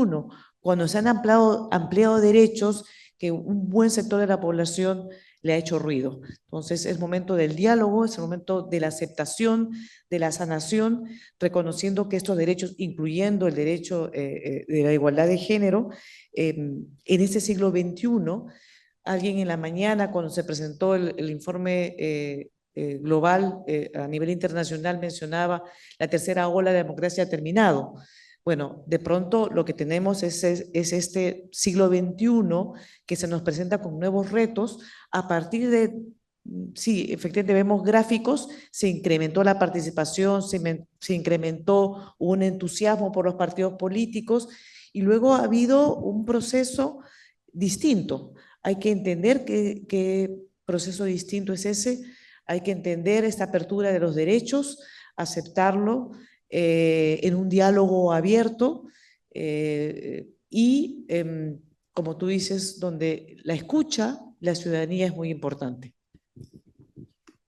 cuando se han ampliado derechos que un buen sector de la población le ha hecho ruido. Entonces es momento del diálogo, es el momento de la aceptación, de la sanación, reconociendo que estos derechos, incluyendo el derecho de la igualdad de género, en este siglo XXI, alguien en la mañana cuando se presentó el informe global a nivel internacional mencionaba la tercera ola de democracia ha terminado. Bueno, de pronto lo que tenemos es este siglo XXI que se nos presenta con nuevos retos a partir de, sí, efectivamente vemos gráficos, se incrementó la participación, se incrementó un entusiasmo por los partidos políticos y luego ha habido un proceso distinto. Hay que entender qué proceso distinto es ese, hay que entender esta apertura de los derechos, aceptarlo, en un diálogo abierto y, como tú dices, donde la escucha, la ciudadanía es muy importante.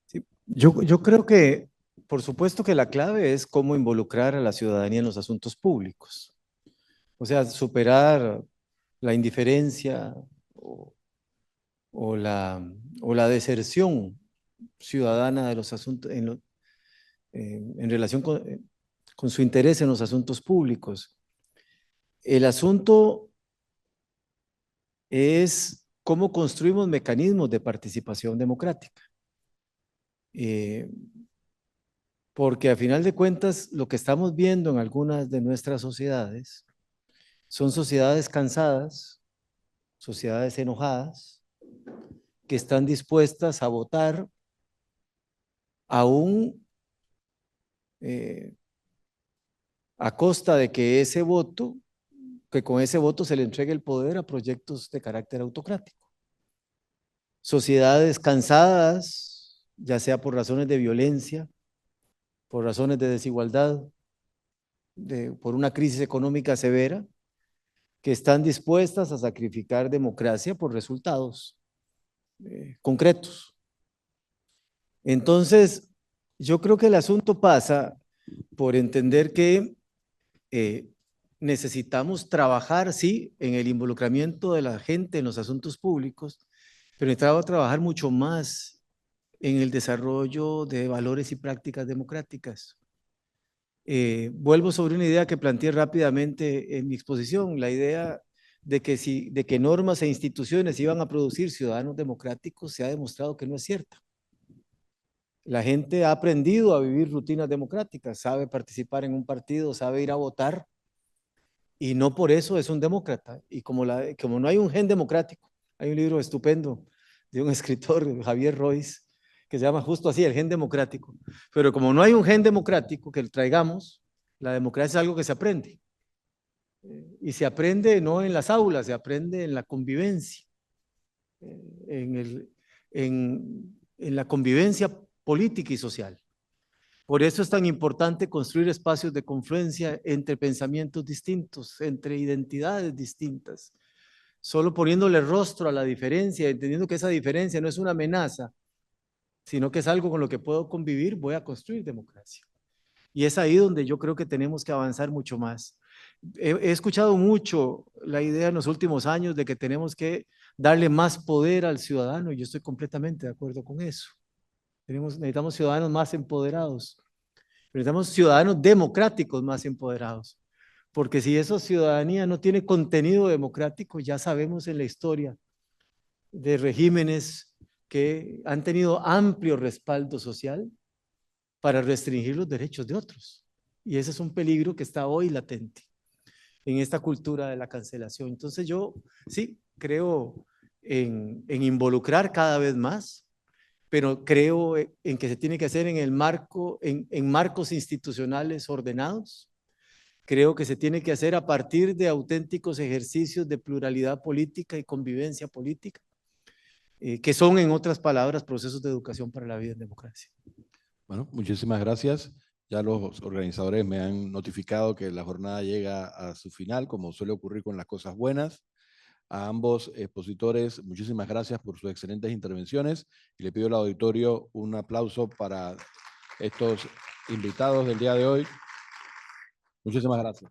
Sí, yo creo que, por supuesto que la clave es cómo involucrar a la ciudadanía en los asuntos públicos. O sea, superar la indiferencia o la deserción ciudadana de los asuntos en relación con su interés en los asuntos públicos. El asunto es cómo construimos mecanismos de participación democrática. Porque a final de cuentas, lo que estamos viendo en algunas de nuestras sociedades son sociedades cansadas, sociedades enojadas, que están dispuestas a votar aún a costa de que con ese voto se le entregue el poder a proyectos de carácter autocrático. Sociedades cansadas, ya sea por razones de violencia, por razones de desigualdad, por una crisis económica severa, que están dispuestas a sacrificar democracia por resultados concretos. Entonces, yo creo que el asunto pasa por entender que necesitamos trabajar, sí, en el involucramiento de la gente en los asuntos públicos, pero necesitamos trabajar mucho más en el desarrollo de valores y prácticas democráticas. Vuelvo sobre una idea que planteé rápidamente en mi exposición, la idea de que normas e instituciones iban a producir ciudadanos democráticos se ha demostrado que no es cierta. La gente ha aprendido a vivir rutinas democráticas, sabe participar en un partido, sabe ir a votar, y no por eso es un demócrata. Y como no hay un gen democrático, hay un libro estupendo de un escritor, Javier Royce, que se llama justo así, el gen democrático. Pero como no hay un gen democrático que lo traigamos, la democracia es algo que se aprende. Y se aprende no en las aulas, se aprende en la convivencia, en la convivencia política y social. Por eso es tan importante construir espacios de confluencia entre pensamientos distintos, entre identidades distintas. Solo poniéndole rostro a la diferencia, entendiendo que esa diferencia no es una amenaza, sino que es algo con lo que puedo convivir, voy a construir democracia. Y es ahí donde yo creo que tenemos que avanzar mucho más. He escuchado mucho la idea en los últimos años de que tenemos que darle más poder al ciudadano, y yo estoy completamente de acuerdo con eso. Necesitamos ciudadanos más empoderados, necesitamos ciudadanos democráticos más empoderados, porque si esa ciudadanía no tiene contenido democrático, ya sabemos en la historia de regímenes que han tenido amplio respaldo social para restringir los derechos de otros. Y ese es un peligro que está hoy latente en esta cultura de la cancelación. Entonces yo sí creo en involucrar cada vez más, pero creo en que se tiene que hacer en el marco, en marcos institucionales ordenados. Creo que se tiene que hacer a partir de auténticos ejercicios de pluralidad política y convivencia política, que son, en otras palabras, procesos de educación para la vida en democracia. Bueno, muchísimas gracias. Ya los organizadores me han notificado que la jornada llega a su final, como suele ocurrir con las cosas buenas. A ambos expositores, muchísimas gracias por sus excelentes intervenciones y le pido al auditorio un aplauso para estos invitados del día de hoy. Muchísimas gracias.